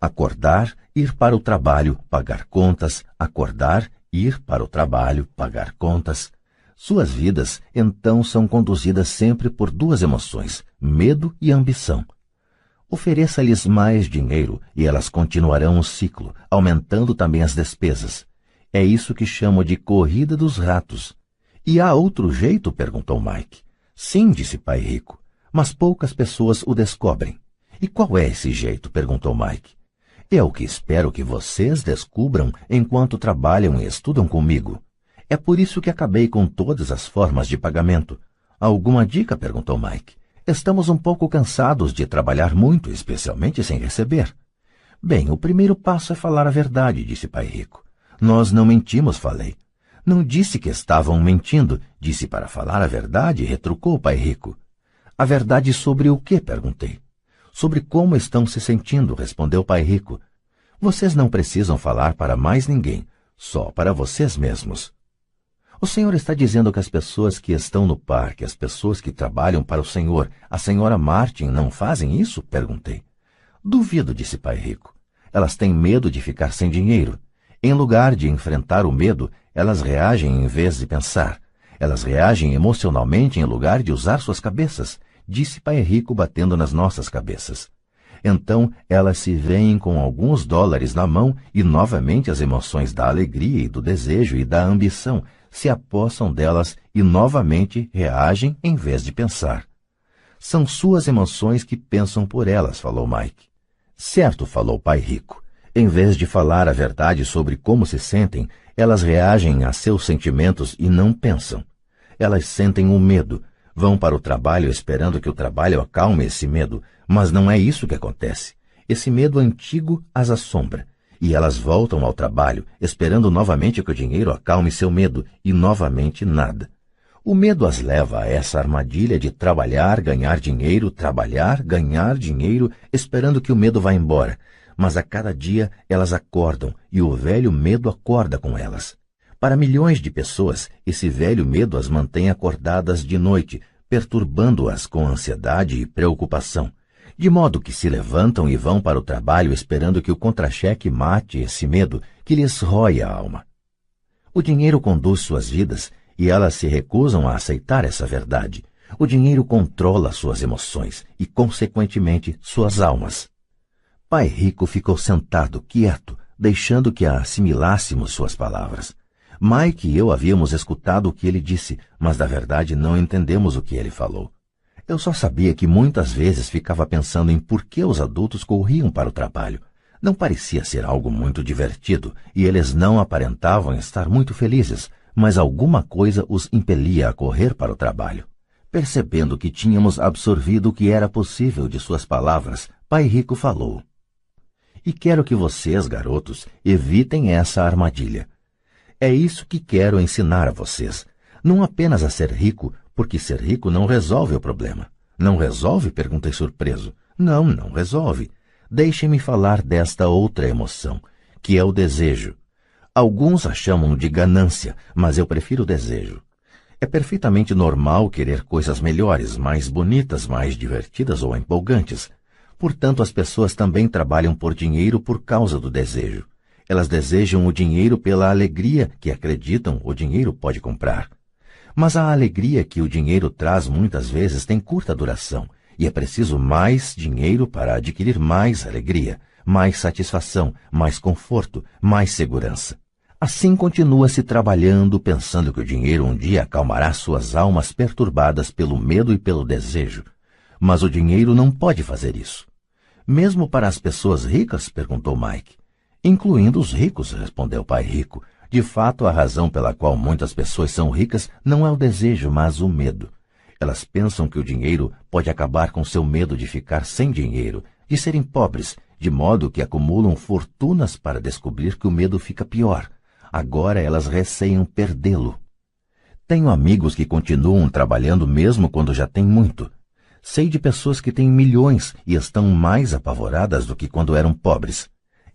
Acordar, ir para o trabalho, pagar contas, acordar, ir para o trabalho, pagar contas. Suas vidas, então, são conduzidas sempre por duas emoções, medo e ambição. Ofereça-lhes mais dinheiro e elas continuarão o ciclo, aumentando também as despesas. É isso que chamo de corrida dos ratos. E há outro jeito? Perguntou Mike. Sim, disse Pai Rico, mas poucas pessoas o descobrem. E qual é esse jeito? Perguntou Mike. É o que espero que vocês descubram enquanto trabalham e estudam comigo. É por isso que acabei com todas as formas de pagamento. Alguma dica? Perguntou Mike. Estamos um pouco cansados de trabalhar muito, especialmente sem receber. Bem, o primeiro passo é falar a verdade, disse Pai Rico. Nós não mentimos, falei. Não disse que estavam mentindo, disse para falar a verdade, retrucou Pai Rico. A verdade sobre o quê? Perguntei. Sobre como estão se sentindo, respondeu Pai Rico. Vocês não precisam falar para mais ninguém, só para vocês mesmos. O senhor está dizendo que as pessoas que estão no parque, as pessoas que trabalham para o senhor, a senhora Martin, não fazem isso? Perguntei. Duvido, disse Pai Rico. Elas têm medo de ficar sem dinheiro. Em lugar de enfrentar o medo, elas reagem em vez de pensar. Elas reagem emocionalmente em lugar de usar suas cabeças, disse Pai Rico batendo nas nossas cabeças. Então elas se veem com alguns dólares na mão e novamente as emoções da alegria e do desejo e da ambição se apossam delas e novamente reagem em vez de pensar. São suas emoções que pensam por elas, falou Mike. Certo, falou Pai Rico. Em vez de falar a verdade sobre como se sentem, elas reagem a seus sentimentos e não pensam. Elas sentem o medo, vão para o trabalho esperando que o trabalho acalme esse medo, mas não é isso que acontece. Esse medo antigo as assombra. E elas voltam ao trabalho, esperando novamente que o dinheiro acalme seu medo, e novamente nada. O medo as leva a essa armadilha de trabalhar, ganhar dinheiro, trabalhar, ganhar dinheiro, esperando que o medo vá embora. Mas a cada dia elas acordam, e o velho medo acorda com elas. Para milhões de pessoas, esse velho medo as mantém acordadas de noite, perturbando-as com ansiedade e preocupação. De modo que se levantam e vão para o trabalho esperando que o contra-cheque mate esse medo que lhes rói a alma. O dinheiro conduz suas vidas e elas se recusam a aceitar essa verdade. O dinheiro controla suas emoções e, consequentemente, suas almas. Pai Rico ficou sentado, quieto, deixando que assimilássemos suas palavras. Mike e eu havíamos escutado o que ele disse, mas da verdade não entendemos o que ele falou. Eu só sabia que muitas vezes ficava pensando em por que os adultos corriam para o trabalho. Não parecia ser algo muito divertido e eles não aparentavam estar muito felizes, mas alguma coisa os impelia a correr para o trabalho. Percebendo que tínhamos absorvido o que era possível de suas palavras, Pai Rico falou. E quero que vocês, garotos, evitem essa armadilha. É isso que quero ensinar a vocês. Não apenas a ser rico, porque ser rico não resolve o problema. Não resolve? Perguntei surpreso. Não, não resolve. Deixem-me falar desta outra emoção, que é o desejo. Alguns a chamam de ganância, mas eu prefiro o desejo. É perfeitamente normal querer coisas melhores, mais bonitas, mais divertidas ou empolgantes. Portanto, as pessoas também trabalham por dinheiro por causa do desejo. Elas desejam o dinheiro pela alegria que acreditam o dinheiro pode comprar. Mas a alegria que o dinheiro traz muitas vezes tem curta duração, e é preciso mais dinheiro para adquirir mais alegria, mais satisfação, mais conforto, mais segurança. Assim continua-se trabalhando, pensando que o dinheiro um dia acalmará suas almas perturbadas pelo medo e pelo desejo. Mas o dinheiro não pode fazer isso. Mesmo para as pessoas ricas? Perguntou Mike. Incluindo os ricos, respondeu o pai rico. De fato, a razão pela qual muitas pessoas são ricas não é o desejo, mas o medo. Elas pensam que o dinheiro pode acabar com seu medo de ficar sem dinheiro, de serem pobres, de modo que acumulam fortunas para descobrir que o medo fica pior. Agora elas receiam perdê-lo. Tenho amigos que continuam trabalhando mesmo quando já têm muito. Sei de pessoas que têm milhões e estão mais apavoradas do que quando eram pobres.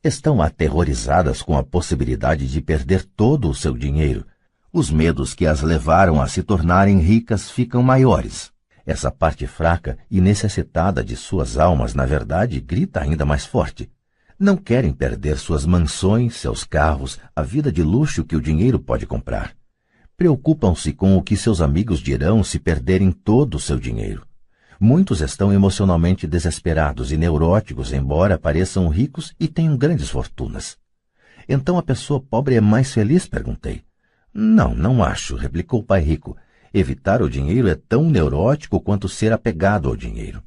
Estão aterrorizadas com a possibilidade de perder todo o seu dinheiro. Os medos que as levaram a se tornarem ricas ficam maiores. Essa parte fraca e necessitada de suas almas, na verdade, grita ainda mais forte. Não querem perder suas mansões, seus carros, a vida de luxo que o dinheiro pode comprar. Preocupam-se com o que seus amigos dirão se perderem todo o seu dinheiro. Muitos estão emocionalmente desesperados e neuróticos, embora pareçam ricos e tenham grandes fortunas. Então a pessoa pobre é mais feliz? Perguntei. Não acho, replicou o pai rico. Evitar o dinheiro é tão neurótico quanto ser apegado ao dinheiro.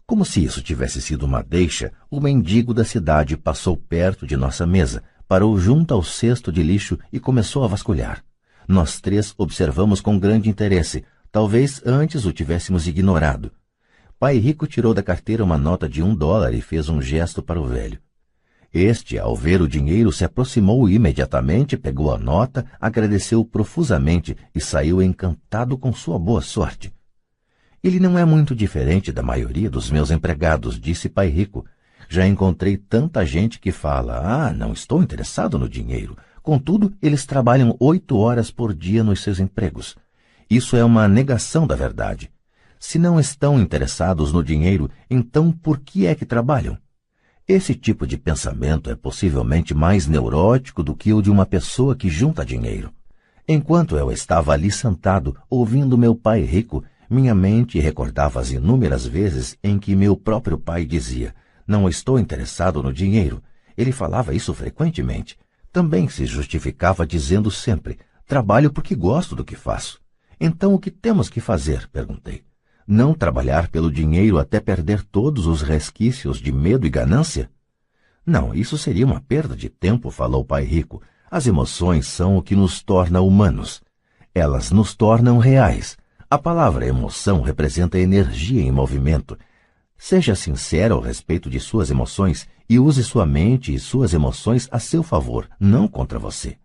Como se isso tivesse sido uma deixa, o mendigo da cidade passou perto de nossa mesa, parou junto ao cesto de lixo e começou a vasculhar. Nós três observamos com grande interesse. Talvez antes o tivéssemos ignorado. Pai Rico tirou da carteira uma nota de $1 e fez um gesto para o velho. Este, ao ver o dinheiro, se aproximou imediatamente, pegou a nota, agradeceu profusamente e saiu encantado com sua boa sorte. Ele não é muito diferente da maioria dos meus empregados, disse Pai Rico. Já encontrei tanta gente que fala, não estou interessado no dinheiro. Contudo, eles trabalham 8 horas por dia nos seus empregos. Isso é uma negação da verdade. Se não estão interessados no dinheiro, então por que é que trabalham? Esse tipo de pensamento é possivelmente mais neurótico do que o de uma pessoa que junta dinheiro. Enquanto eu estava ali sentado, ouvindo meu pai rico, minha mente recordava as inúmeras vezes em que meu próprio pai dizia, não estou interessado no dinheiro. Ele falava isso frequentemente. Também se justificava dizendo sempre, trabalho porque gosto do que faço. Então o que temos que fazer? Perguntei. Não trabalhar pelo dinheiro até perder todos os resquícios de medo e ganância? Não, isso seria uma perda de tempo, falou o pai rico. As emoções são o que nos torna humanos. Elas nos tornam reais. A palavra emoção representa energia em movimento. Seja sincero ao respeito de suas emoções e use sua mente e suas emoções a seu favor, não contra você.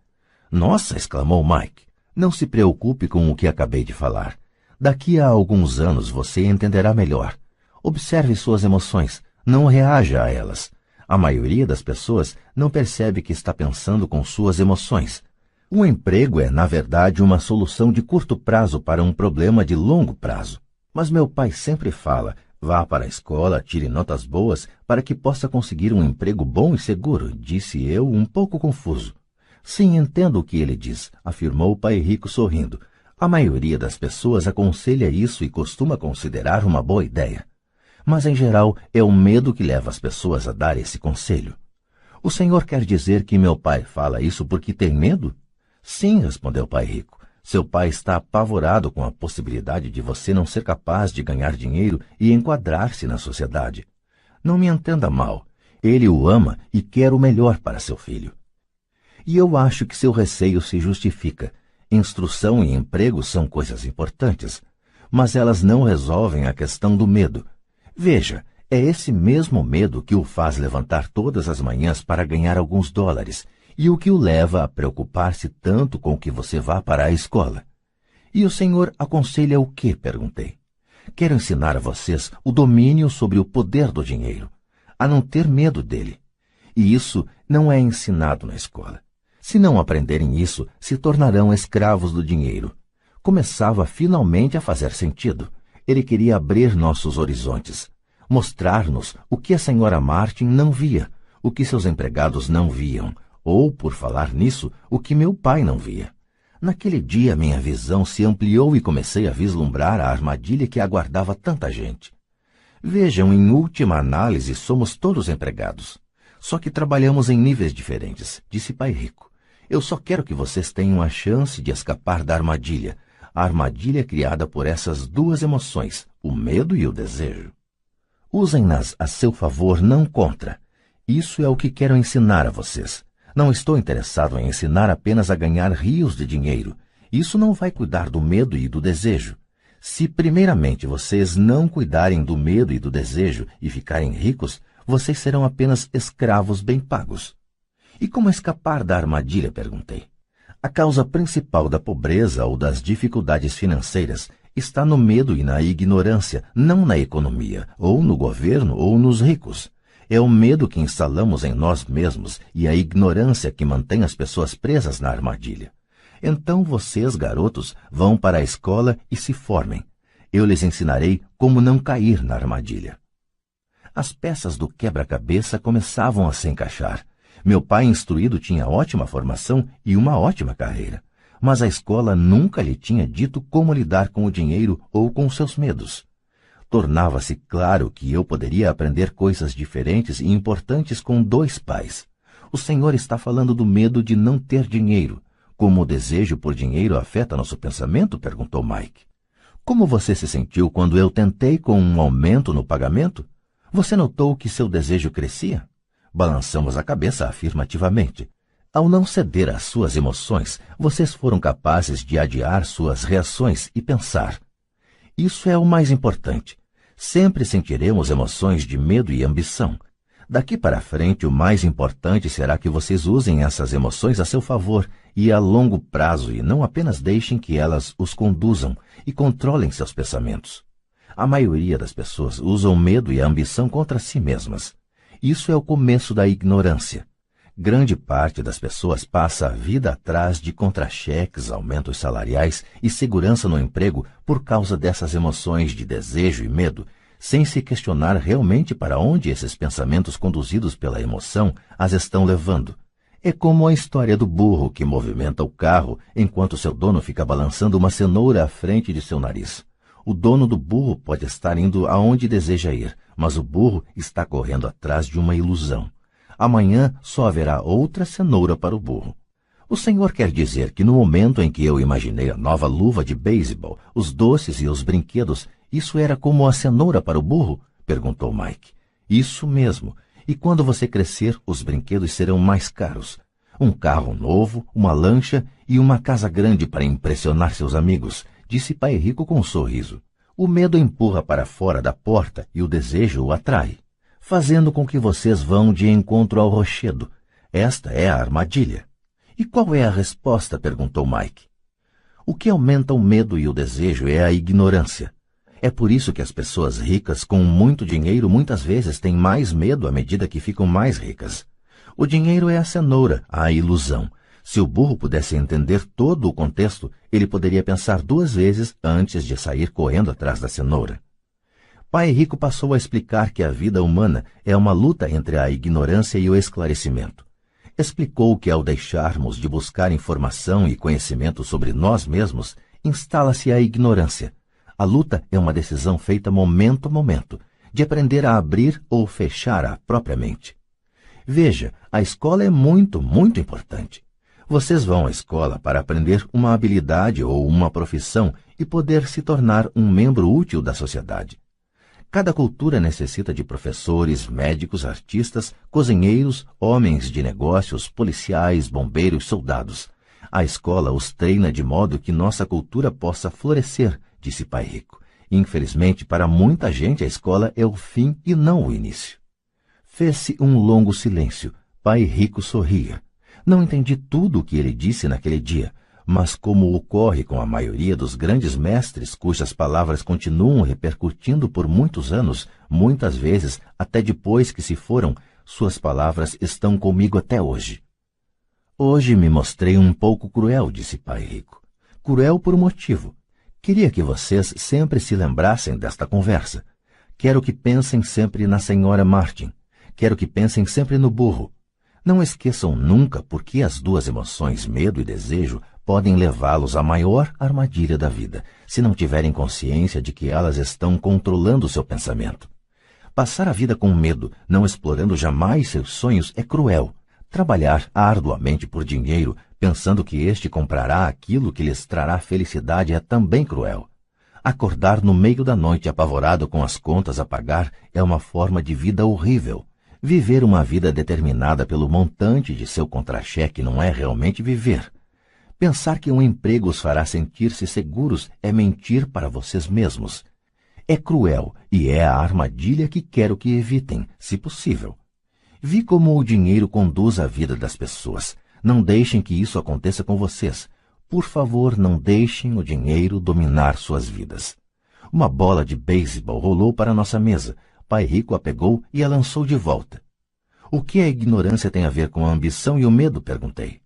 Nossa, exclamou Mike. Não se preocupe com o que acabei de falar. Daqui a alguns anos você entenderá melhor. Observe suas emoções, não reaja a elas. A maioria das pessoas não percebe que está pensando com suas emoções. Um emprego é, na verdade, uma solução de curto prazo para um problema de longo prazo. Mas meu pai sempre fala, vá para a escola, tire notas boas para que possa conseguir um emprego bom e seguro, disse eu, um pouco confuso. Sim, entendo o que ele diz, afirmou o pai rico sorrindo. A maioria das pessoas aconselha isso e costuma considerar uma boa ideia. Mas, em geral, é o medo que leva as pessoas a dar esse conselho. O senhor quer dizer que meu pai fala isso porque tem medo? Sim, respondeu o pai rico. Seu pai está apavorado com a possibilidade de você não ser capaz de ganhar dinheiro e enquadrar-se na sociedade. Não me entenda mal. Ele o ama e quer o melhor para seu filho. E eu acho que seu receio se justifica. Instrução e emprego são coisas importantes, mas elas não resolvem a questão do medo. Veja, é esse mesmo medo que o faz levantar todas as manhãs para ganhar alguns dólares e o que o leva a preocupar-se tanto com que você vá para a escola. E o senhor aconselha o quê? Perguntei. Quero ensinar a vocês o domínio sobre o poder do dinheiro, a não ter medo dele. E isso não é ensinado na escola. Se não aprenderem isso, se tornarão escravos do dinheiro. Começava finalmente a fazer sentido. Ele queria abrir nossos horizontes, mostrar-nos o que a senhora Martin não via, o que seus empregados não viam, ou, por falar nisso, o que meu pai não via. Naquele dia minha visão se ampliou e comecei a vislumbrar a armadilha que aguardava tanta gente. Vejam, em última análise, somos todos empregados. Só que trabalhamos em níveis diferentes, disse Pai Rico. Eu só quero que vocês tenham a chance de escapar da armadilha. A armadilha criada por essas duas emoções, o medo e o desejo. Usem-nas a seu favor, não contra. Isso é o que quero ensinar a vocês. Não estou interessado em ensinar apenas a ganhar rios de dinheiro. Isso não vai cuidar do medo e do desejo. Se primeiramente vocês não cuidarem do medo e do desejo e ficarem ricos, vocês serão apenas escravos bem pagos. E como escapar da armadilha? Perguntei. A causa principal da pobreza ou das dificuldades financeiras está no medo e na ignorância, não na economia, ou no governo, ou nos ricos. É o medo que instalamos em nós mesmos e a ignorância que mantém as pessoas presas na armadilha. Então vocês, garotos, vão para a escola e se formem. Eu lhes ensinarei como não cair na armadilha. As peças do quebra-cabeça começavam a se encaixar. Meu pai instruído tinha ótima formação e uma ótima carreira, mas a escola nunca lhe tinha dito como lidar com o dinheiro ou com seus medos. Tornava-se claro que eu poderia aprender coisas diferentes e importantes com dois pais. O Senhor está falando do medo de não ter dinheiro. Como o desejo por dinheiro afeta nosso pensamento? Perguntou Mike. Como você se sentiu quando eu tentei com um aumento no pagamento? Você notou que seu desejo crescia? Balançamos a cabeça afirmativamente. Ao não ceder às suas emoções, vocês foram capazes de adiar suas reações e pensar. Isso é o mais importante. Sempre sentiremos emoções de medo e ambição. Daqui para frente, o mais importante será que vocês usem essas emoções a seu favor e a longo prazo e não apenas deixem que elas os conduzam e controlem seus pensamentos. A maioria das pessoas usam medo e a ambição contra si mesmas. Isso é o começo da ignorância. Grande parte das pessoas passa a vida atrás de contra-cheques, aumentos salariais e segurança no emprego por causa dessas emoções de desejo e medo, sem se questionar realmente para onde esses pensamentos conduzidos pela emoção as estão levando. É como a história do burro que movimenta o carro enquanto seu dono fica balançando uma cenoura à frente de seu nariz. O dono do burro pode estar indo aonde deseja ir, mas o burro está correndo atrás de uma ilusão. Amanhã só haverá outra cenoura para o burro. O Senhor quer dizer que no momento em que eu imaginei a nova luva de beisebol, os doces e os brinquedos, isso era como a cenoura para o burro? Perguntou Mike. Isso mesmo. E quando você crescer, os brinquedos serão mais caros. Um carro novo, uma lancha e uma casa grande para impressionar seus amigos, disse Pai Rico com um sorriso. O medo empurra para fora da porta e o desejo o atrai, fazendo com que vocês vão de encontro ao rochedo. Esta é a armadilha. E qual é a resposta? Perguntou Mike. O que aumenta o medo e o desejo é a ignorância. É por isso que as pessoas ricas com muito dinheiro muitas vezes têm mais medo à medida que ficam mais ricas. O dinheiro é a cenoura, a ilusão. Se o burro pudesse entender todo o contexto, ele poderia pensar duas vezes antes de sair correndo atrás da cenoura. Pai Rico passou a explicar que a vida humana é uma luta entre a ignorância e o esclarecimento. Explicou que ao deixarmos de buscar informação e conhecimento sobre nós mesmos, instala-se a ignorância. A luta é uma decisão feita momento a momento, de aprender a abrir ou fechar a própria mente. Veja, a escola é muito, muito importante. Vocês vão à escola para aprender uma habilidade ou uma profissão e poder se tornar um membro útil da sociedade. Cada cultura necessita de professores, médicos, artistas, cozinheiros, homens de negócios, policiais, bombeiros, soldados. A escola os treina de modo que nossa cultura possa florescer, disse Pai Rico. Infelizmente, para muita gente, a escola é o fim e não o início. Fez-se um longo silêncio. Pai Rico sorria. Não entendi tudo o que ele disse naquele dia, mas como ocorre com a maioria dos grandes mestres cujas palavras continuam repercutindo por muitos anos, muitas vezes, até depois que se foram, suas palavras estão comigo até hoje. Hoje me mostrei um pouco cruel, disse Pai Rico. Cruel por um motivo. Queria que vocês sempre se lembrassem desta conversa. Quero que pensem sempre na senhora Martin. Quero que pensem sempre no burro. Não esqueçam nunca por que as duas emoções, medo e desejo, podem levá-los à maior armadilha da vida, se não tiverem consciência de que elas estão controlando seu pensamento. Passar a vida com medo, não explorando jamais seus sonhos, é cruel. Trabalhar arduamente por dinheiro, pensando que este comprará aquilo que lhes trará felicidade, é também cruel. Acordar no meio da noite apavorado com as contas a pagar é uma forma de vida horrível. Viver uma vida determinada pelo montante de seu contra-cheque não é realmente viver. Pensar que um emprego os fará sentir-se seguros é mentir para vocês mesmos. É cruel e é a armadilha que quero que evitem, se possível. Vi como o dinheiro conduz a vida das pessoas. Não deixem que isso aconteça com vocês. Por favor, não deixem o dinheiro dominar suas vidas. Uma bola de beisebol rolou para nossa mesa. Pai Rico a pegou e a lançou de volta. O que a ignorância tem a ver com a ambição e o medo? Perguntei.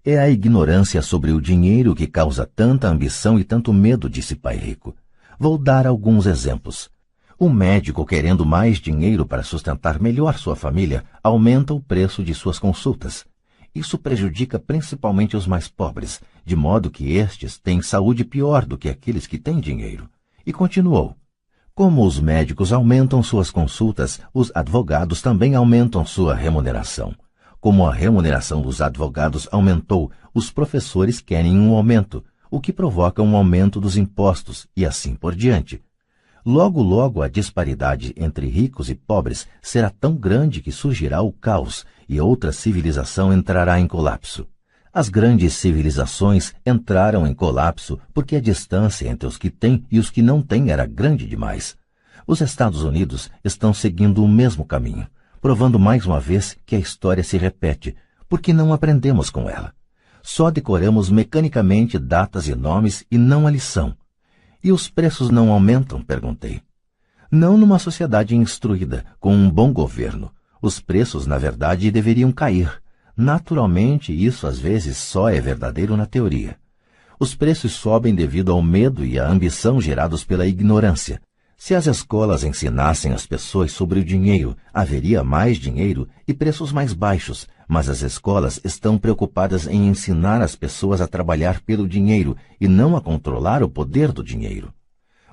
É a ignorância sobre o dinheiro que causa tanta ambição e tanto medo, disse Pai Rico. Vou dar alguns exemplos. Um médico querendo mais dinheiro para sustentar melhor sua família aumenta o preço de suas consultas. Isso prejudica principalmente os mais pobres, de modo que estes têm saúde pior do que aqueles que têm dinheiro. E continuou. Como os médicos aumentam suas consultas, os advogados também aumentam sua remuneração. Como a remuneração dos advogados aumentou, os professores querem um aumento, o que provoca um aumento dos impostos e assim por diante. Logo, logo a disparidade entre ricos e pobres será tão grande que surgirá o caos e outra civilização entrará em colapso. As grandes civilizações entraram em colapso porque a distância entre os que têm e os que não têm era grande demais. Os Estados Unidos estão seguindo o mesmo caminho, provando mais uma vez que a história se repete, porque não aprendemos com ela. Só decoramos mecanicamente datas e nomes e não a lição. E os preços não aumentam? Perguntei. Não numa sociedade instruída, com um bom governo. Os preços, na verdade, deveriam cair. Naturalmente, isso às vezes só é verdadeiro na teoria. Os preços sobem devido ao medo e à ambição gerados pela ignorância. Se as escolas ensinassem as pessoas sobre o dinheiro, haveria mais dinheiro e preços mais baixos, mas as escolas estão preocupadas em ensinar as pessoas a trabalhar pelo dinheiro e não a controlar o poder do dinheiro.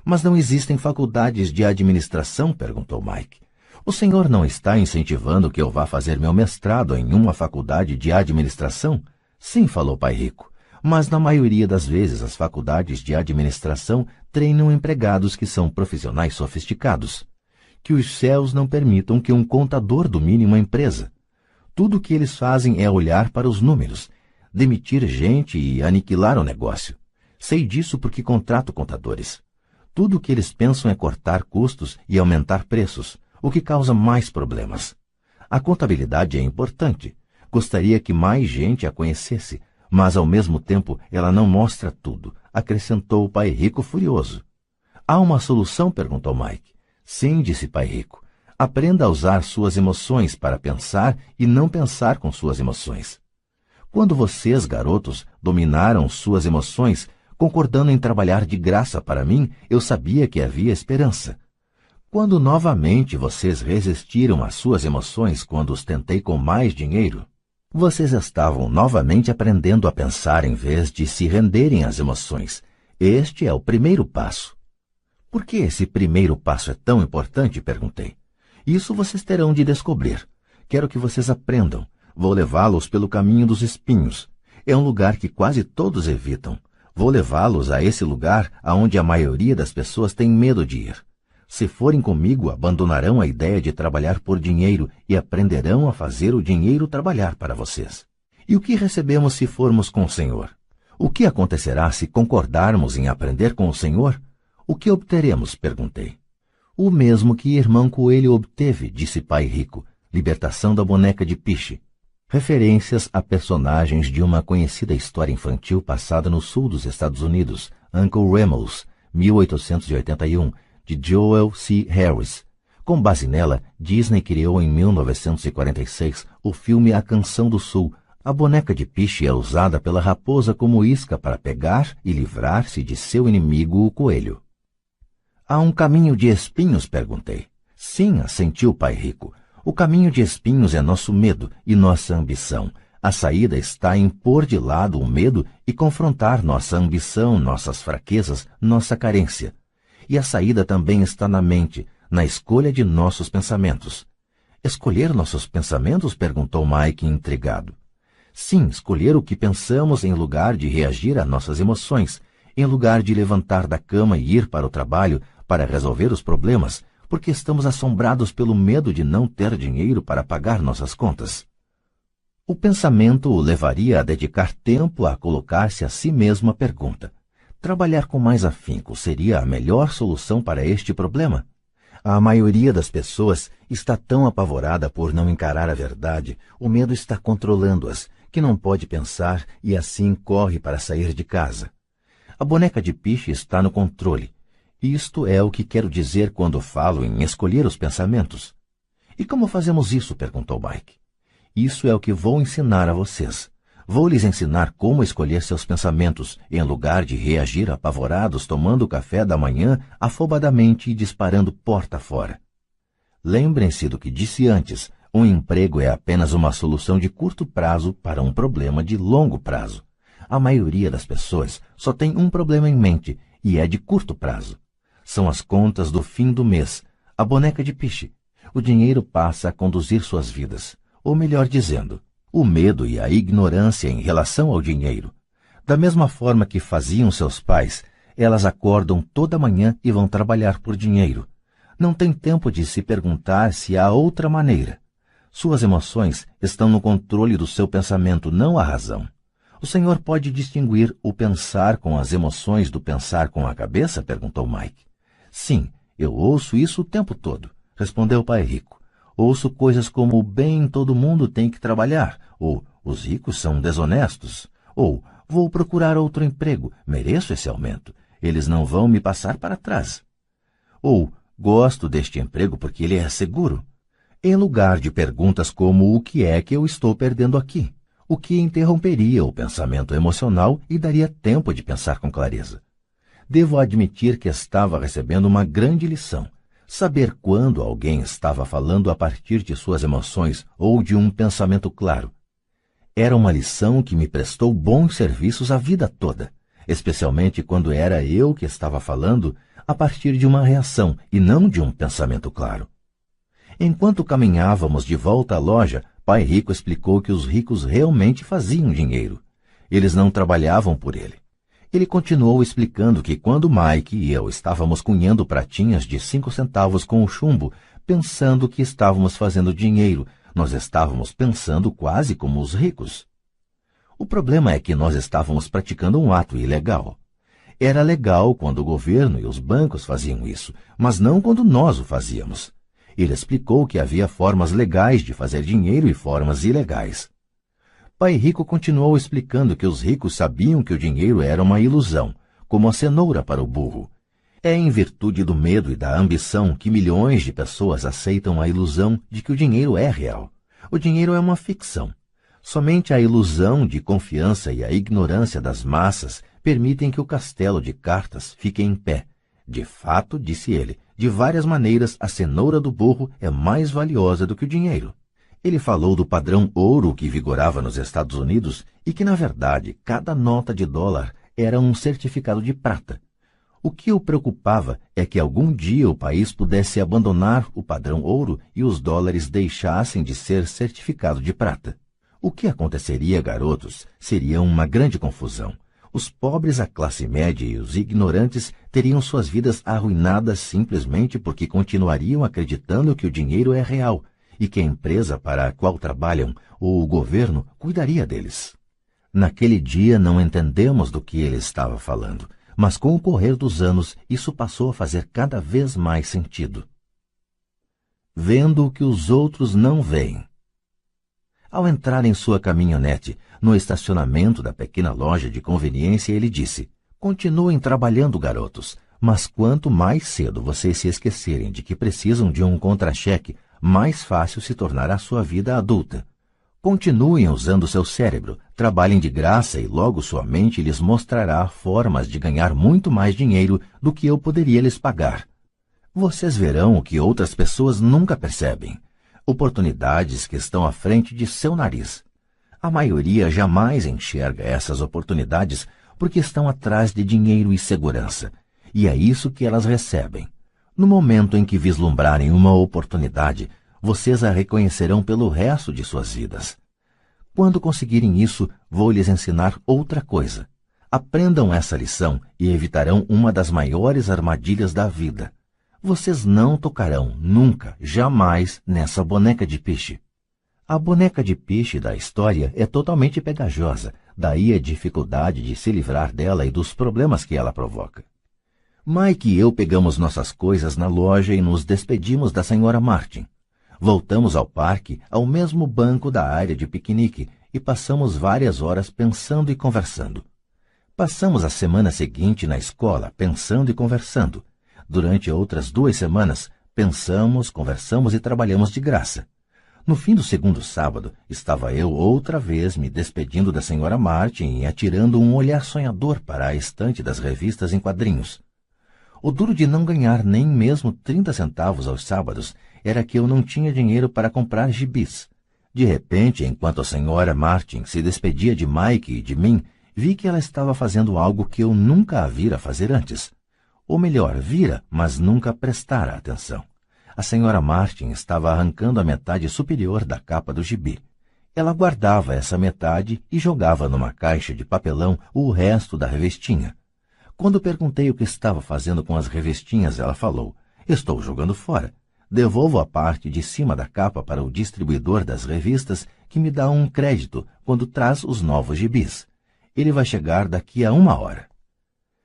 Mas não existem faculdades de administração? Perguntou Mike. O senhor não está incentivando que eu vá fazer meu mestrado em uma faculdade de administração? Sim, falou Pai Rico, mas na maioria das vezes as faculdades de administração treinam empregados que são profissionais sofisticados. Que os céus não permitam que um contador domine uma empresa. Tudo o que eles fazem é olhar para os números, demitir gente e aniquilar o negócio. Sei disso porque contrato contadores. Tudo o que eles pensam é cortar custos e aumentar preços, o que causa mais problemas. A contabilidade é importante. Gostaria que mais gente a conhecesse, mas ao mesmo tempo ela não mostra tudo, acrescentou o Pai Rico furioso. Há uma solução? Perguntou Mike. Sim, disse Pai Rico. Aprenda a usar suas emoções para pensar e não pensar com suas emoções. Quando vocês, garotos, dominaram suas emoções, concordando em trabalhar de graça para mim, eu sabia que havia esperança. Quando novamente vocês resistiram às suas emoções quando os tentei com mais dinheiro, vocês estavam novamente aprendendo a pensar em vez de se renderem às emoções. Este é o primeiro passo. Por que esse primeiro passo é tão importante? Perguntei. Isso vocês terão de descobrir. Quero que vocês aprendam. Vou levá-los pelo caminho dos espinhos. É um lugar que quase todos evitam. Vou levá-los a esse lugar aonde a maioria das pessoas tem medo de ir. Se forem comigo, abandonarão a ideia de trabalhar por dinheiro e aprenderão a fazer o dinheiro trabalhar para vocês. E o que recebemos se formos com o Senhor? O que acontecerá se concordarmos em aprender com o Senhor? O que obteremos? Perguntei. O mesmo que Irmão Coelho obteve, disse Pai Rico, libertação da boneca de piche. Referências a personagens de uma conhecida história infantil passada no sul dos Estados Unidos, Uncle Remus, 1881, de Joel C. Harris. Com base nela, Disney criou em 1946 o filme A Canção do Sul. A boneca de piche é usada pela raposa como isca para pegar e livrar-se de seu inimigo, o coelho. Há um caminho de espinhos? Perguntei. Sim, assentiu Pai Rico. O caminho de espinhos é nosso medo e nossa ambição. A saída está em pôr de lado o medo e confrontar nossa ambição, nossas fraquezas, nossa carência. E a saída também está na mente, na escolha de nossos pensamentos. Escolher nossos pensamentos? Perguntou Mike intrigado. Sim, escolher o que pensamos em lugar de reagir a nossas emoções, em lugar de levantar da cama e ir para o trabalho para resolver os problemas, porque estamos assombrados pelo medo de não ter dinheiro para pagar nossas contas. O pensamento o levaria a dedicar tempo a colocar-se a si mesmo a pergunta: trabalhar com mais afinco seria a melhor solução para este problema? A maioria das pessoas está tão apavorada por não encarar a verdade, o medo está controlando-as, que não pode pensar e assim corre para sair de casa. A boneca de piche está no controle. Isto é o que quero dizer quando falo em escolher os pensamentos. E como fazemos isso? Perguntou Mike. Isso é o que vou ensinar a vocês. Vou lhes ensinar como escolher seus pensamentos, em lugar de reagir apavorados tomando café da manhã afobadamente e disparando porta fora. Lembrem-se do que disse antes, um emprego é apenas uma solução de curto prazo para um problema de longo prazo. A maioria das pessoas só tem um problema em mente, e é de curto prazo. São as contas do fim do mês, a boneca de piche. O dinheiro passa a conduzir suas vidas, ou melhor dizendo, o medo e a ignorância em relação ao dinheiro. Da mesma forma que faziam seus pais, elas acordam toda manhã e vão trabalhar por dinheiro. Não tem tempo de se perguntar se há outra maneira. Suas emoções estão no controle do seu pensamento, não a razão. O senhor pode distinguir o pensar com as emoções do pensar com a cabeça? Perguntou Mike. Sim, eu ouço isso o tempo todo, respondeu o pai rico. Ouço coisas como bem, todo mundo tem que trabalhar, ou os ricos são desonestos, ou vou procurar outro emprego, mereço esse aumento, eles não vão me passar para trás. Ou gosto deste emprego porque ele é seguro. Em lugar de perguntas como o que é que eu estou perdendo aqui, o que interromperia o pensamento emocional e daria tempo de pensar com clareza. Devo admitir que estava recebendo uma grande lição. Saber quando alguém estava falando a partir de suas emoções ou de um pensamento claro. Era uma lição que me prestou bons serviços a vida toda, especialmente quando era eu que estava falando a partir de uma reação e não de um pensamento claro. Enquanto caminhávamos de volta à loja, Pai Rico explicou que os ricos realmente faziam dinheiro. Eles não trabalhavam por ele. Ele continuou explicando que quando Mike e eu estávamos cunhando pratinhas de 5 centavos com o chumbo, pensando que estávamos fazendo dinheiro, nós estávamos pensando quase como os ricos. O problema é que nós estávamos praticando um ato ilegal. Era legal quando o governo e os bancos faziam isso, mas não quando nós o fazíamos. Ele explicou que havia formas legais de fazer dinheiro e formas ilegais. Pai Rico continuou explicando que os ricos sabiam que o dinheiro era uma ilusão, como a cenoura para o burro. É em virtude do medo e da ambição que milhões de pessoas aceitam a ilusão de que o dinheiro é real. O dinheiro é uma ficção. Somente a ilusão de confiança e a ignorância das massas permitem que o castelo de cartas fique em pé. De fato, disse ele, de várias maneiras a cenoura do burro é mais valiosa do que o dinheiro. Ele falou do padrão ouro que vigorava nos Estados Unidos e que, na verdade, cada nota de dólar era um certificado de prata. O que o preocupava é que algum dia o país pudesse abandonar o padrão ouro e os dólares deixassem de ser certificado de prata. O que aconteceria, garotos, seria uma grande confusão. Os pobres, a classe média e os ignorantes teriam suas vidas arruinadas simplesmente porque continuariam acreditando que o dinheiro é real e que a empresa para a qual trabalham ou o governo cuidaria deles. Naquele dia não entendemos do que ele estava falando, mas com o correr dos anos isso passou a fazer cada vez mais sentido. Vendo o que os outros não veem. Ao entrar em sua caminhonete, no estacionamento da pequena loja de conveniência, ele disse: continuem trabalhando, garotos, mas quanto mais cedo vocês se esquecerem de que precisam de um contra-cheque, mais fácil se tornará sua vida adulta. Continuem usando seu cérebro, trabalhem de graça e logo sua mente lhes mostrará formas de ganhar muito mais dinheiro do que eu poderia lhes pagar. Vocês verão o que outras pessoas nunca percebem. Oportunidades que estão à frente de seu nariz. A maioria jamais enxerga essas oportunidades porque estão atrás de dinheiro e segurança, e é isso que elas recebem. No momento em que vislumbrarem uma oportunidade, vocês a reconhecerão pelo resto de suas vidas. Quando conseguirem isso, vou lhes ensinar outra coisa. Aprendam essa lição e evitarão uma das maiores armadilhas da vida. Vocês não tocarão, nunca, jamais, nessa boneca de peixe. A boneca de peixe da história é totalmente pegajosa, daí a dificuldade de se livrar dela e dos problemas que ela provoca. Mike e eu pegamos nossas coisas na loja e nos despedimos da Sra. Martin. Voltamos ao parque, ao mesmo banco da área de piquenique, e passamos várias horas pensando e conversando. Passamos a semana seguinte na escola, pensando e conversando. Durante outras 2 semanas, pensamos, conversamos e trabalhamos de graça. No fim do segundo sábado, estava eu outra vez me despedindo da Sra. Martin e atirando um olhar sonhador para a estante das revistas em quadrinhos. O duro de não ganhar nem mesmo 30 centavos aos sábados era que eu não tinha dinheiro para comprar gibis. De repente, enquanto a Sra. Martin se despedia de Mike e de mim, vi que ela estava fazendo algo que eu nunca a vira fazer antes. Ou melhor, vira, mas nunca prestara atenção. A Sra. Martin estava arrancando a metade superior da capa do gibi. Ela guardava essa metade e jogava numa caixa de papelão o resto da revistinha. Quando perguntei o que estava fazendo com as revistinhas, ela falou: "Estou jogando fora. Devolvo a parte de cima da capa para o distribuidor das revistas, que me dá um crédito quando traz os novos gibis. Ele vai chegar daqui a 1 hora.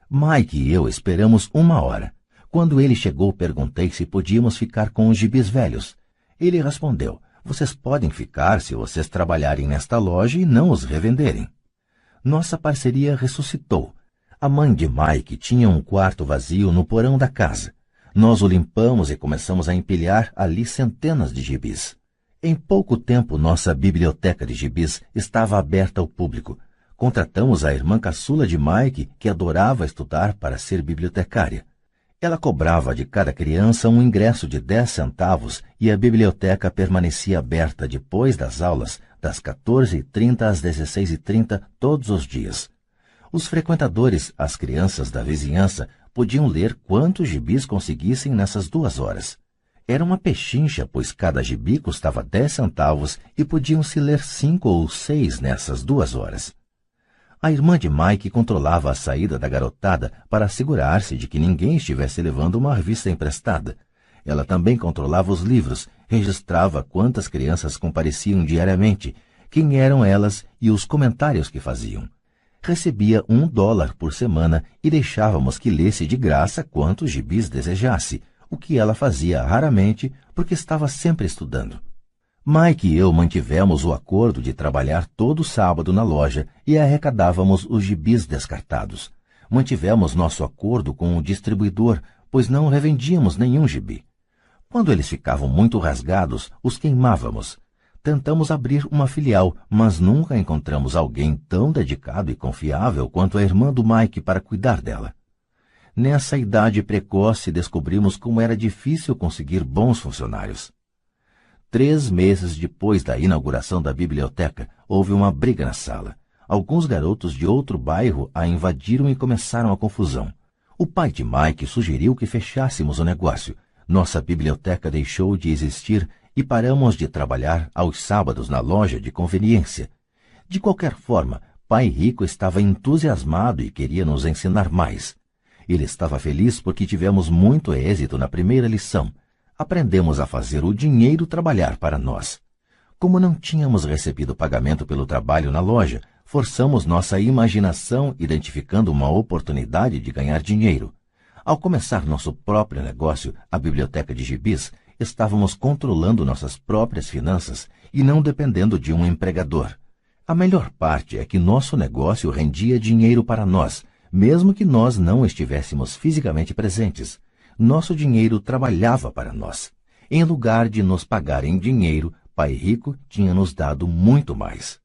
Mike e eu esperamos 1 hora. Quando ele chegou, perguntei se podíamos ficar com os gibis velhos. Ele respondeu: "Vocês podem ficar se vocês trabalharem nesta loja e não os revenderem." Nossa parceria ressuscitou. A mãe de Mike tinha um quarto vazio no porão da casa. Nós o limpamos e começamos a empilhar ali centenas de gibis. Em pouco tempo, nossa biblioteca de gibis estava aberta ao público. Contratamos a irmã caçula de Mike, que adorava estudar para ser bibliotecária. Ela cobrava de cada criança um ingresso de 10 centavos e a biblioteca permanecia aberta depois das aulas, das 14h30 às 16h30, todos os dias. Os frequentadores, as crianças da vizinhança, podiam ler quantos gibis conseguissem nessas 2 horas. Era uma pechincha, pois cada gibi custava 10 centavos e podiam-se ler 5 ou 6 nessas 2 horas. A irmã de Mike controlava a saída da garotada para assegurar-se de que ninguém estivesse levando uma revista emprestada. Ela também controlava os livros, registrava quantas crianças compareciam diariamente, quem eram elas e os comentários que faziam. Recebia $1 por semana e deixávamos que lesse de graça quantos gibis desejasse, o que ela fazia raramente porque estava sempre estudando. Mike e eu mantivemos o acordo de trabalhar todo sábado na loja e arrecadávamos os gibis descartados. Mantivemos nosso acordo com o distribuidor, pois não revendíamos nenhum gibi. Quando eles ficavam muito rasgados, os queimávamos. Tentamos abrir uma filial, mas nunca encontramos alguém tão dedicado e confiável quanto a irmã do Mike para cuidar dela. Nessa idade precoce, descobrimos como era difícil conseguir bons funcionários. 3 meses depois da inauguração da biblioteca, houve uma briga na sala. Alguns garotos de outro bairro a invadiram e começaram a confusão. O pai de Mike sugeriu que fechássemos o negócio. Nossa biblioteca deixou de existir e paramos de trabalhar aos sábados na loja de conveniência. De qualquer forma, Pai Rico estava entusiasmado e queria nos ensinar mais. Ele estava feliz porque tivemos muito êxito na primeira lição. Aprendemos a fazer o dinheiro trabalhar para nós. Como não tínhamos recebido pagamento pelo trabalho na loja, forçamos nossa imaginação identificando uma oportunidade de ganhar dinheiro. Ao começar nosso próprio negócio, a biblioteca de gibis, estávamos controlando nossas próprias finanças e não dependendo de um empregador. A melhor parte é que nosso negócio rendia dinheiro para nós, mesmo que nós não estivéssemos fisicamente presentes. Nosso dinheiro trabalhava para nós. Em lugar de nos pagar em dinheiro, Pai Rico tinha nos dado muito mais.